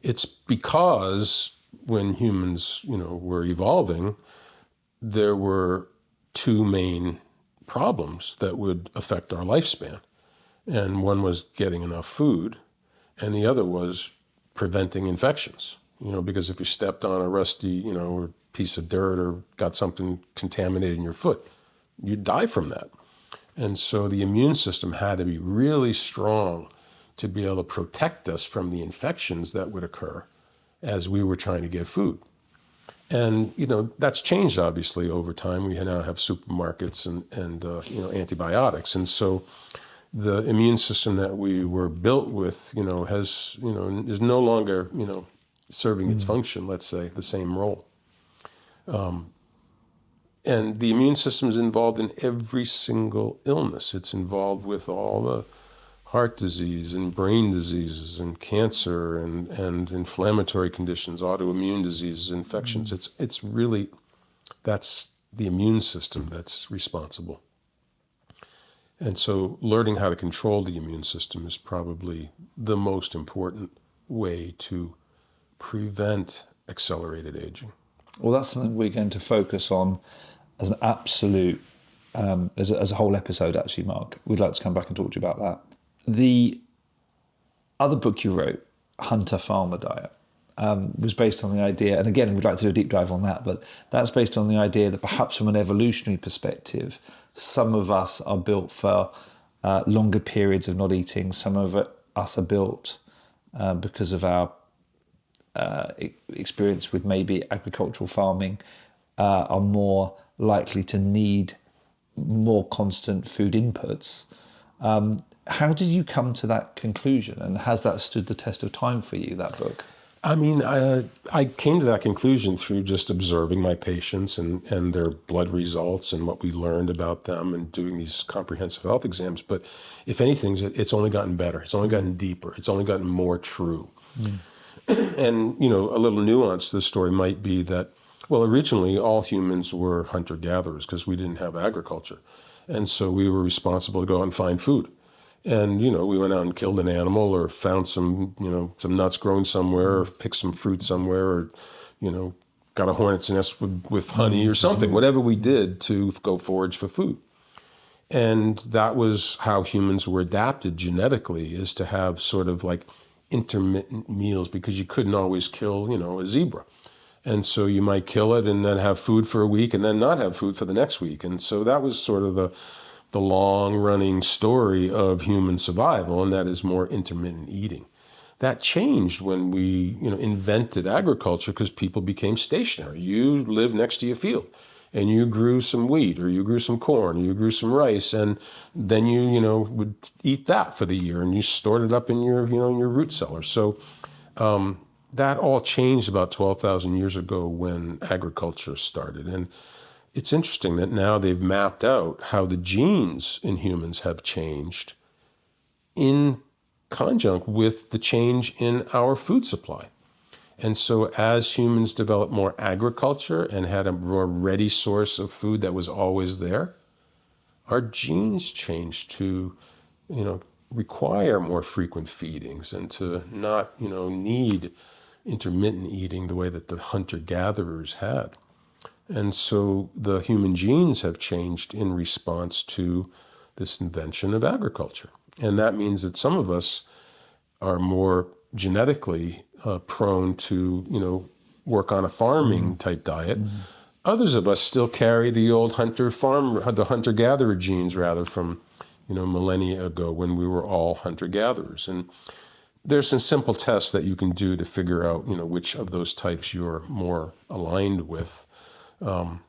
B: it's because when humans, were evolving, there were two main problems that would affect our lifespan. And one was getting enough food, and the other was preventing infections. Because if you stepped on a rusty, or piece of dirt or got something contaminated in your foot, you'd die from that. And so the immune system had to be really strong to be able to protect us from the infections that would occur as we were trying to get food. And, that's changed, obviously, over time. We now have supermarkets and antibiotics. And so the immune system that we were built with, is no longer, serving its function, let's say, the same role. And the immune system is involved in every single illness. It's involved with all the heart disease and brain diseases and cancer and inflammatory conditions, autoimmune diseases, infections. It's really, that's the immune system that's responsible. And so learning how to control the immune system is probably the most important way to prevent accelerated aging.
A: Well, that's something we're going to focus on as an absolute, as a whole episode, actually, Mark. We'd like to come back and talk to you about that. The other book you wrote, Hunter-Farmer Diet, was based on the idea, and again, we'd like to do a deep dive on that, but that's based on the idea that perhaps from an evolutionary perspective, some of us are built for longer periods of not eating. Some of us are built because of our experience with maybe agricultural farming, are more likely to need more constant food inputs. How did you come to that conclusion, and has that stood the test of time for you, that book?
B: I mean, I came to that conclusion through just observing my patients and their blood results and what we learned about them and doing these comprehensive health exams. But if anything, it's only gotten better. It's only gotten deeper. It's only gotten more true. And, a little nuance to the story might be that, well, originally all humans were hunter-gatherers because we didn't have agriculture. And so we were responsible to go out and find food. And, we went out and killed an animal or found some nuts growing somewhere or picked some fruit somewhere or, got a hornet's nest with honey or something, whatever we did to go forage for food. And that was how humans were adapted genetically, is to have sort of like intermittent meals because you couldn't always kill, a zebra. And so you might kill it and then have food for a week and then not have food for the next week. And so that was sort of the the long-running story of human survival, and that is more intermittent eating. That changed when we, invented agriculture because people became stationary. You lived next to your field, and you grew some wheat, or you grew some corn, or you grew some rice, and then you, would eat that for the year, and you stored it up in your, in your root cellar. So that all changed about 12,000 years ago when agriculture started. And it's interesting that now they've mapped out how the genes in humans have changed in conjunct with the change in our food supply. And so as humans developed more agriculture and had a more ready source of food that was always there, our genes changed to, require more frequent feedings and to not, need intermittent eating the way that the hunter-gatherers had. And so the human genes have changed in response to this invention of agriculture. And that means that some of us are more genetically prone to, work on a farming type diet. Others of us still carry the old hunter-gatherer genes rather from, millennia ago when we were all hunter-gatherers. And there's some simple tests that you can do to figure out, which of those types you're more aligned with. And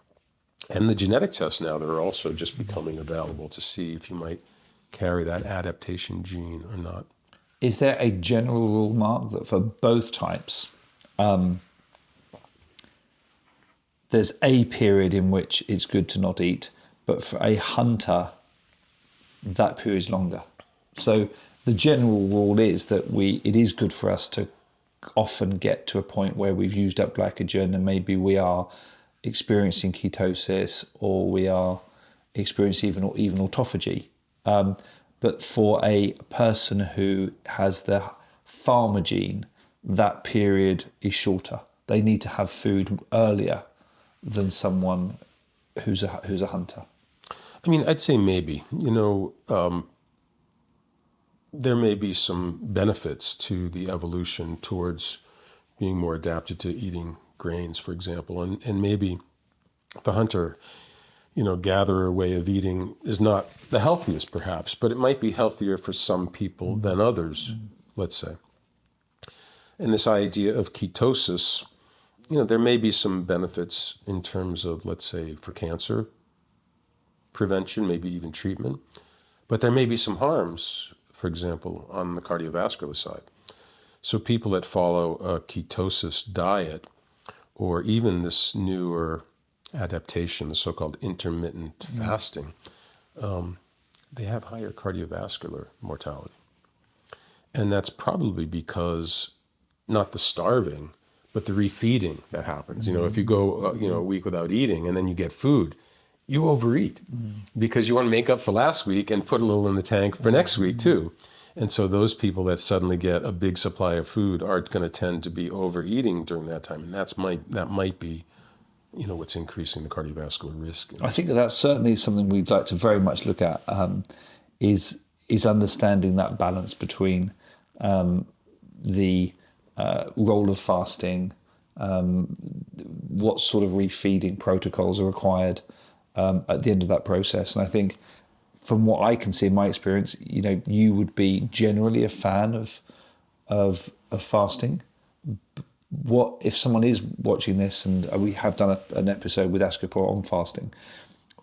B: the genetic tests now, they're also just becoming available to see if you might carry that adaptation gene or not.
A: Is there a general rule, Mark, that for both types, there's a period in which it's good to not eat, but for a hunter, that period is longer? So the general rule is that it is good for us to often get to a point where we've used up glycogen and maybe we are experiencing ketosis or we are experiencing even autophagy. But for a person who has the farmer gene, that period is shorter. They need to have food earlier than someone who's a hunter.
B: I mean, I'd say maybe. There may be some benefits to the evolution towards being more adapted to eating grains, for example, and maybe the hunter, gatherer way of eating is not the healthiest, perhaps, but it might be healthier for some people than others, let's say. And this idea of ketosis, there may be some benefits in terms of, let's say, for cancer prevention, maybe even treatment, but there may be some harms, for example, on the cardiovascular side. So people that follow a ketosis diet, or even this newer adaptation, the so-called intermittent fasting, they have higher cardiovascular mortality. And that's probably because not the starving, but the refeeding that happens. If you go, a week without eating and then you get food, you overeat because you want to make up for last week and put a little in the tank for next week too. And so those people that suddenly get a big supply of food are going to tend to be overeating during that time. And that might be, what's increasing the cardiovascular risk.
A: I think that's certainly something we'd like to very much look at, is understanding that balance between the role of fasting, what sort of refeeding protocols are required at the end of that process. And I think from what I can see in my experience, you would be generally a fan of fasting. What if someone is watching this, and we have done an episode with Ascopor on fasting,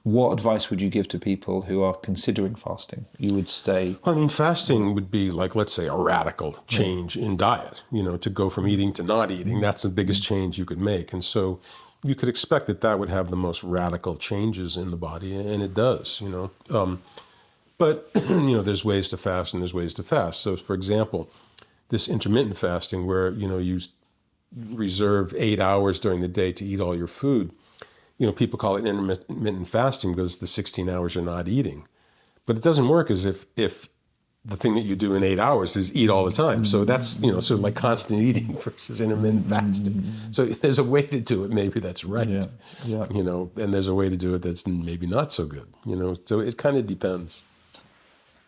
A: what advice would you give to people who are considering fasting? You would stay...
B: I mean, fasting would be like, let's say, a radical change in diet, to go from eating to not eating. That's the biggest change you could make. And so you could expect that would have the most radical changes in the body, and it does, But, there's ways to fast and there's ways to fast. So, for example, this intermittent fasting where, you reserve 8 hours during the day to eat all your food, people call it intermittent fasting because the 16 hours you're not eating. But it doesn't work as if the thing that you do in 8 hours is eat all the time. So that's, sort of like constant eating versus intermittent fasting. So there's a way to do it maybe that's right, and there's a way to do it that's maybe not so good, so it kind of depends.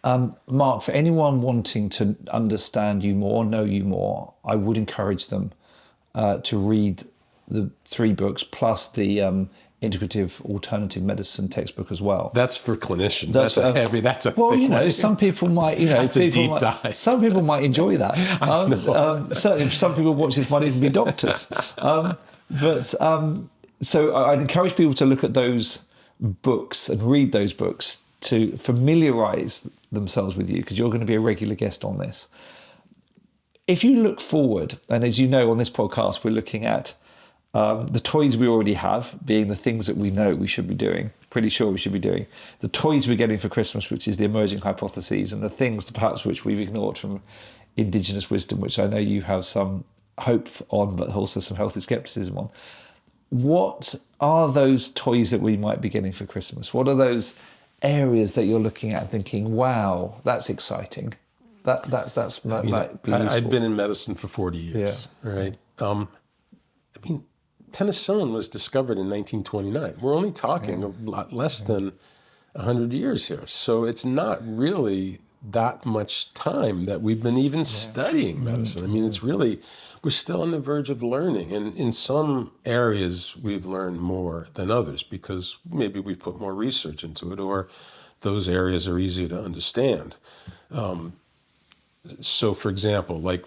A: Mark, for anyone wanting to understand you more, know you more, I would encourage them to read the 3 books plus the integrative alternative medicine textbook as well.
B: That's for clinicians. That's a heavy. That's a
A: well,
B: thick one.
A: Some people might,
B: that's a deep dive.
A: Some people might enjoy that. Certainly, some people watch this might even be doctors. So I'd encourage people to look at those books and read those books to familiarise themselves with you, because you're going to be a regular guest on this. If you look forward, and as you know on this podcast, we're looking at the toys we already have, being the things that we know we should be doing, pretty sure we should be doing, the toys we're getting for Christmas, which is the emerging hypotheses, and the things perhaps which we've ignored from indigenous wisdom, which I know you have some hope on, but also some healthy skepticism on. What are those toys that we might be getting for Christmas? What are those areas that you're looking at thinking, wow, that's exciting? Might be useful.
B: I've been in medicine for 40 years, right? Penicillin was discovered in 1929. We're only talking a lot less than 100 years here. So it's not really that much time that we've been even studying medicine. It's really, we're still on the verge of learning. And in some areas, we've learned more than others because maybe we put more research into it, or those areas are easier to understand. So for example, like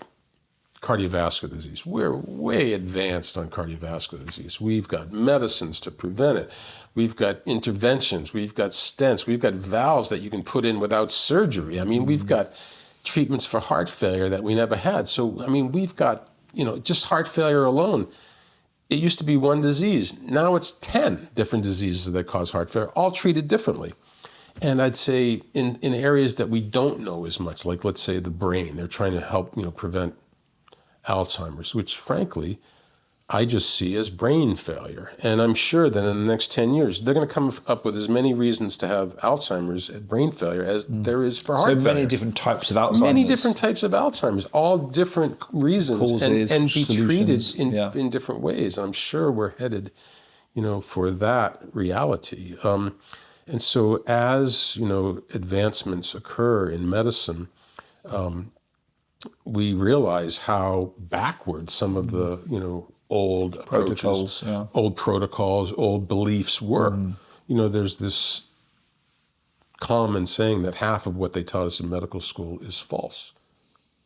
B: cardiovascular disease, we're way advanced on cardiovascular disease. We've got medicines to prevent it. We've got interventions. We've got stents. We've got valves that you can put in without surgery. We've got treatments for heart failure that we never had. So, we've got, just heart failure alone. It used to be one disease. Now it's 10 different diseases that cause heart failure, all treated differently. And I'd say in areas that we don't know as much, like let's say the brain, they're trying to help, prevent Alzheimer's, which frankly, I just see as brain failure. And I'm sure that in the next 10 years, they're going to come up with as many reasons to have Alzheimer's and brain failure as there is for heart failure.
A: So many different types of Alzheimer's.
B: Many different types of Alzheimer's, all different reasons.
A: Causes,
B: and be
A: solutions.
B: treated in different ways. I'm sure we're headed, for that reality. And so as, advancements occur in medicine, we realize how backward some of the, old approaches, old protocols, old beliefs were. There's this common saying that half of what they taught us in medical school is false.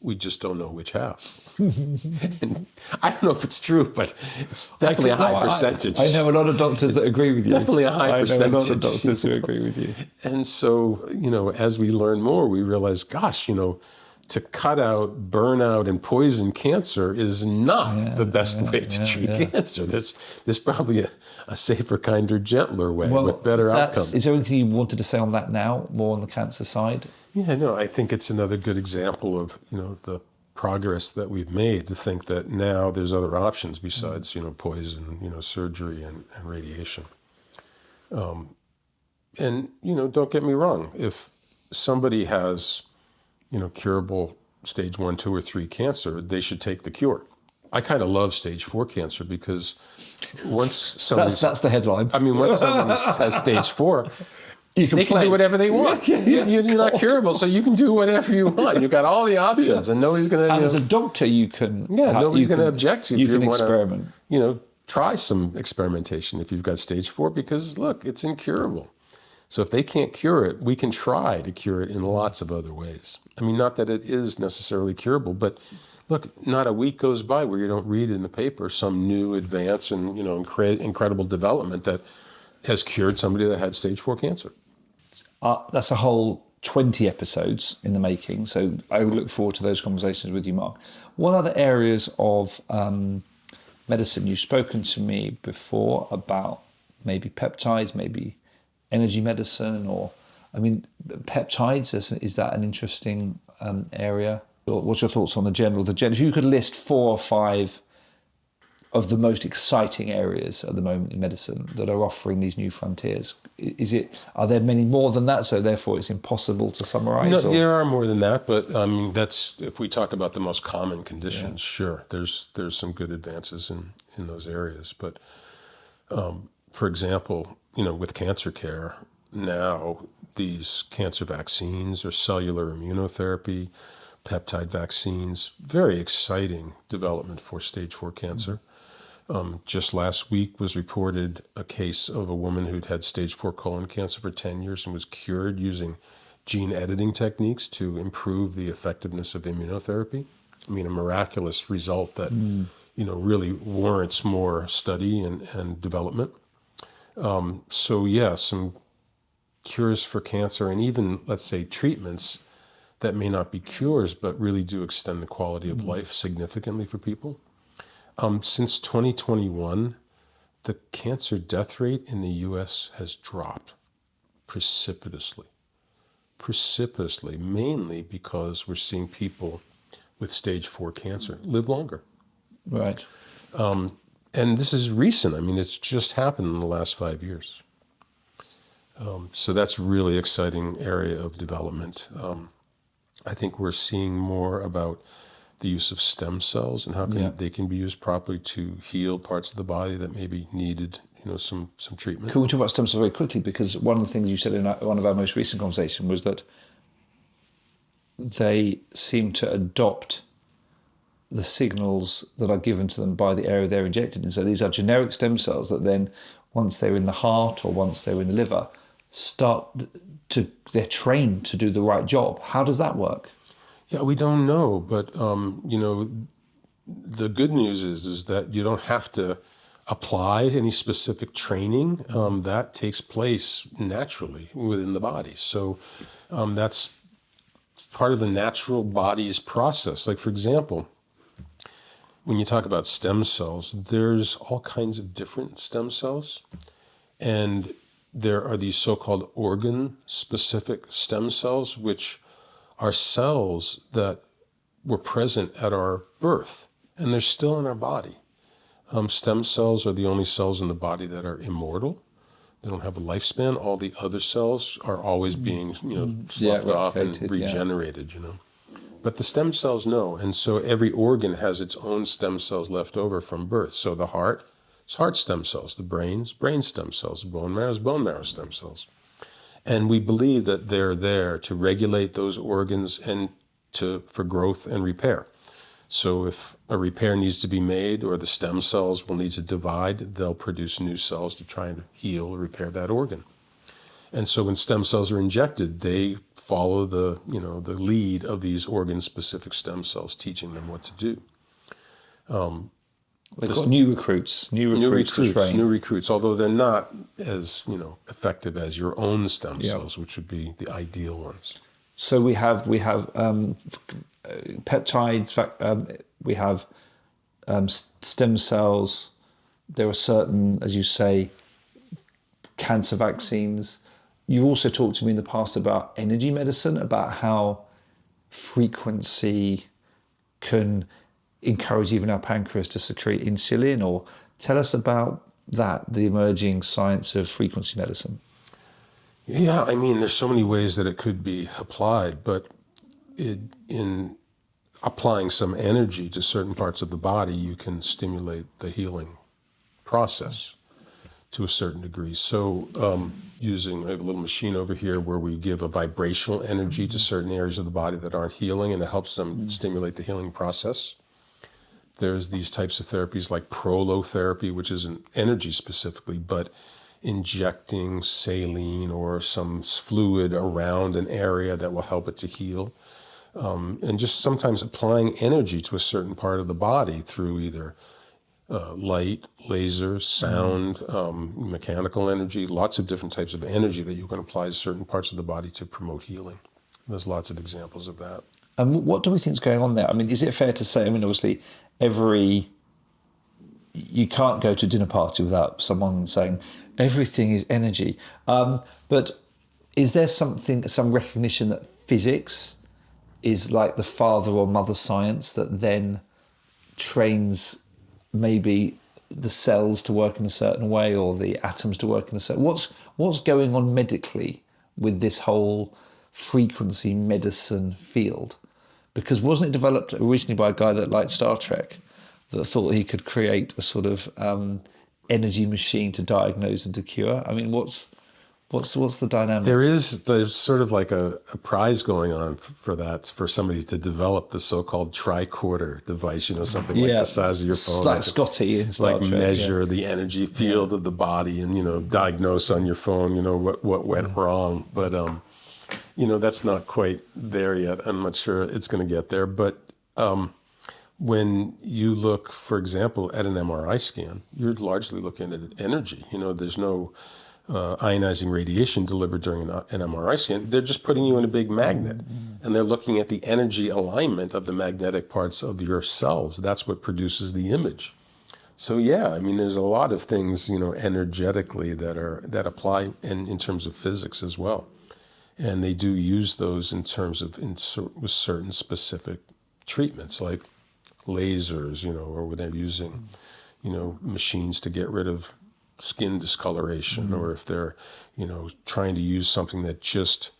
B: We just don't know which half. And I don't know if it's true, but it's definitely a high percentage.
A: I know a lot of doctors that agree with you.
B: Definitely a high percentage.
A: I know a lot of doctors who agree with you.
B: And so, as we learn more, we realize, gosh, to cut out, burn out, and poison cancer is not the best way to treat cancer. There's probably a safer, kinder, gentler way with better outcomes.
A: Is there anything you wanted to say on that now, more on the cancer side?
B: Yeah, no, I think it's another good example of, the progress that we've made to think that now there's other options besides, poison, surgery and radiation. And, don't get me wrong. If somebody has, curable stage 1, 2, or 3 cancer, they should take the cure. I kind of love stage 4 cancer because once someone...
A: That's the headline.
B: Once someone has stage 4... They can do whatever they want. You're not curable, so you can do whatever you want. You've got all the options, and nobody's going to...
A: And as a doctor, you can...
B: nobody's going to object to you.
A: You can experiment.
B: Try some experimentation if you've got stage 4, because, look, it's incurable. So if they can't cure it, we can try to cure it in lots of other ways. Not that it is necessarily curable, but look, not a week goes by where you don't read in the paper some new advance and, incredible development that has cured somebody that had stage 4 cancer.
A: That's a whole 20 episodes in the making, so I look forward to those conversations with you, Mark. What other areas of medicine? You've spoken to me before about maybe peptides, maybe energy medicine, or, peptides, is that an interesting area? What's your thoughts on the general? If you could list 4 or 5 of the most exciting areas at the moment in medicine that are offering these new frontiers, are there many more than that, so therefore it's impossible to summarize?
B: No, there are more than that, but that's, if we talk about the most common conditions, sure, there's some good advances in those areas. But for example, with cancer care, now these cancer vaccines or cellular immunotherapy, peptide vaccines, very exciting development for stage 4 cancer. Just last week was reported a case of a woman who'd had stage 4 colon cancer for 10 years and was cured using gene editing techniques to improve the effectiveness of immunotherapy. I mean, a miraculous result that, really warrants more study and development. So yeah, some cures for cancer and even, let's say, treatments that may not be cures, but really do extend the quality of life significantly for people. Since 2021, the cancer death rate in the U.S. has dropped precipitously, mainly because we're seeing people with stage 4 cancer live longer.
A: Right.
B: And this is recent. I mean, it's just happened in the last 5 years. So that's a really exciting area of development. I think we're seeing more about the use of stem cells and how they can be used properly to heal parts of the body that maybe needed, some treatment.
A: Could we talk about stem cells very quickly? Because one of the things you said in one of our most recent conversations was that they seem to adopt the signals that are given to them by the area they're injected in. So these are generic stem cells that then, once they're in the heart or once they're in the liver, they're trained to do the right job. How does that work?
B: Yeah, we don't know, but the good news is that you don't have to apply any specific training. That takes place naturally within the body. So that's part of the natural body's process. Like, for example, when you talk about stem cells, there's all kinds of different stem cells, and there are these so-called organ-specific stem cells, which are cells that were present at our birth, and they're still in our body. Stem cells are the only cells in the body that are immortal. They don't have a lifespan. All the other cells are always being, sloughed off and regenerated, But the stem cells, no. And so every organ has its own stem cells left over from birth. So the heart is heart stem cells. The brain stem cells. The bone marrow is bone marrow stem cells. And we believe that they're there to regulate those organs and for growth and repair. So if a repair needs to be made or the stem cells will need to divide, they'll produce new cells to try and heal or repair that organ. And so when stem cells are injected, they follow the lead of these organ-specific stem cells, teaching them what to do.
A: They've got new recruits to train.
B: New recruits, although they're not as effective as your own stem cells, which would be the ideal ones.
A: So we have peptides. We have stem cells. There are certain, as you say, cancer vaccines. You also talked to me in the past about energy medicine, about how frequency can encourage even our pancreas to secrete insulin. Or tell us about that, the emerging science of frequency medicine.
B: Yeah, I mean, there's so many ways that it could be applied, but in applying some energy to certain parts of the body, you can stimulate the healing process to a certain degree. So I have a little machine over here where we give a vibrational energy to certain areas of the body that aren't healing, and it helps them stimulate the healing process. There's these types of therapies like prolotherapy, which isn't energy specifically, but injecting saline or some fluid around an area that will help it to heal. And just sometimes applying energy to a certain part of the body through either light, laser, sound, mechanical energy, lots of different types of energy that you can apply to certain parts of the body to promote healing. There's lots of examples of that.
A: And what do we think is going on there? I mean, is it fair to say, obviously, you can't go to a dinner party without someone saying everything is energy. But is there some recognition that physics is like the father or mother science that then trains maybe the cells to work in a certain way or the atoms to work in a certain way? What's going on medically with this whole frequency medicine field? Because wasn't it developed originally by a guy that liked Star Trek, that thought he could create a sort of energy machine to diagnose and to cure? I mean, what's What's the dynamic?
B: There's sort of like a prize going on for that, for somebody to develop the so-called tricorder device, something like the size of your phone.
A: Like Scotty in Star Trek,
B: measure the energy field of the body and, diagnose on your phone, what went wrong. But, that's not quite there yet. I'm not sure it's going to get there. But when you look, for example, at an MRI scan, you're largely looking at energy. There's no ionizing radiation delivered during an MRI scan. They're just putting you in a big magnet, and they're looking at the energy alignment of the magnetic parts of your cells. That's what produces the image. So there's a lot of things, energetically that apply in terms of physics as well, and they do use those in terms of with certain specific treatments like lasers, or when they're using, machines to get rid of skin discoloration, or if they're, trying to use something that just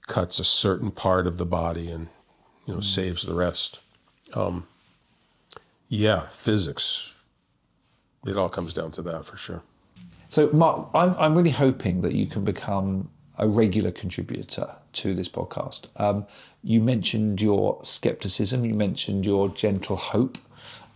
B: cuts a certain part of the body and, saves the rest. Physics. It all comes down to that for sure.
A: So, Mark, I'm really hoping that you can become a regular contributor to this podcast. You mentioned your skepticism, you mentioned your gentle hope,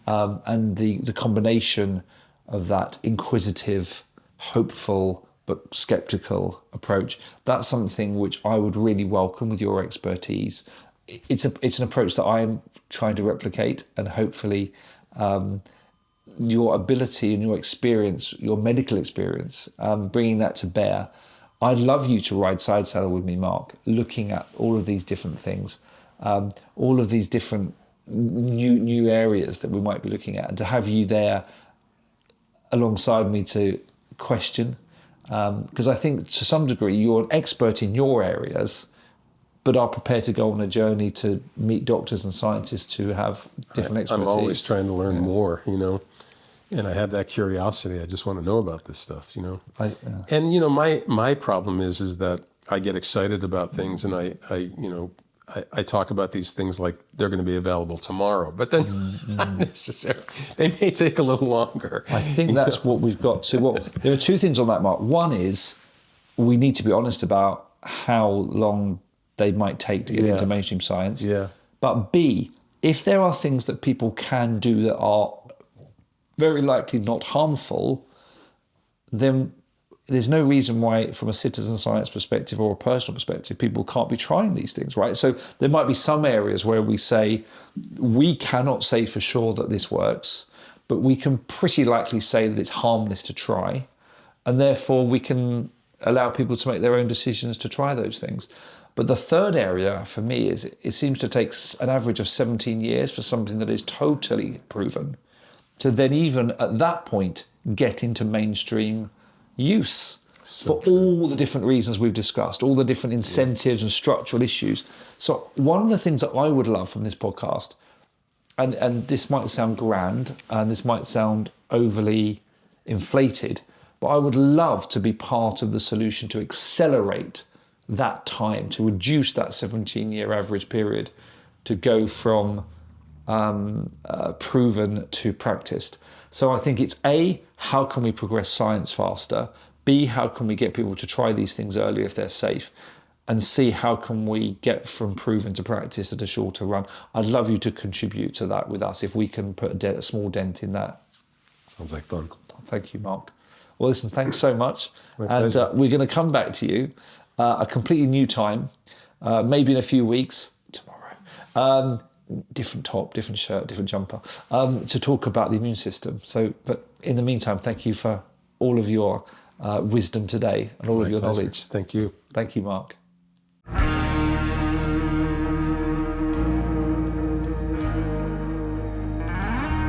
A: and the combination of that inquisitive, hopeful, but skeptical approach. That's something which I would really welcome with your expertise. It's an approach that I'm trying to replicate, and hopefully your ability and your experience, your medical experience, bringing that to bear. I'd love you to ride side saddle with me, Mark, looking at all of these different things, all of these different new areas that we might be looking at, and to have you there alongside me to question, because I think to some degree you're an expert in your areas, but are prepared to go on a journey to meet doctors and scientists who have different expertise.
B: I'm always trying to learn more, and I have that curiosity. I just want to know about this stuff, And my problem is that I get excited about things, and I talk about these things like they're going to be available tomorrow, but then not necessarily. They may take a little longer.
A: I think that's what we've got to. Well, there are two things on that, Mark. One is we need to be honest about how long they might take to get into mainstream science.
B: Yeah.
A: But B, if there are things that people can do that are very likely not harmful, then there's no reason why, from a citizen science perspective or a personal perspective, people can't be trying these things, right? So there might be some areas where we say, we cannot say for sure that this works, but we can pretty likely say that it's harmless to try. And therefore we can allow people to make their own decisions to try those things. But the third area for me is it seems to take an average of 17 years for something that is totally proven to then even at that point get into mainstream use for all the different reasons we've discussed, all the different incentives and structural issues. So one of the things that I would love from this podcast, and this might sound grand and this might sound overly inflated, but I would love to be part of the solution to accelerate that time, to reduce that 17-year average period, to go from proven to practiced. So I think it's A, how can we progress science faster? B, how can we get people to try these things earlier if they're safe? And C, how can we get from proven to practice at a shorter run? I'd love you to contribute to that with us if we can put a small dent in that.
B: Sounds like fun.
A: Thank you, Mark. Well, listen, thanks so much.
B: My pleasure.
A: We're going to come back to you a completely new time, maybe in a few weeks, tomorrow. Different top, different shirt, different jumper, to talk about the immune system. So, but in the meantime, thank you for all of your wisdom today and all of your knowledge.
B: Thank you.
A: Thank you, Mark.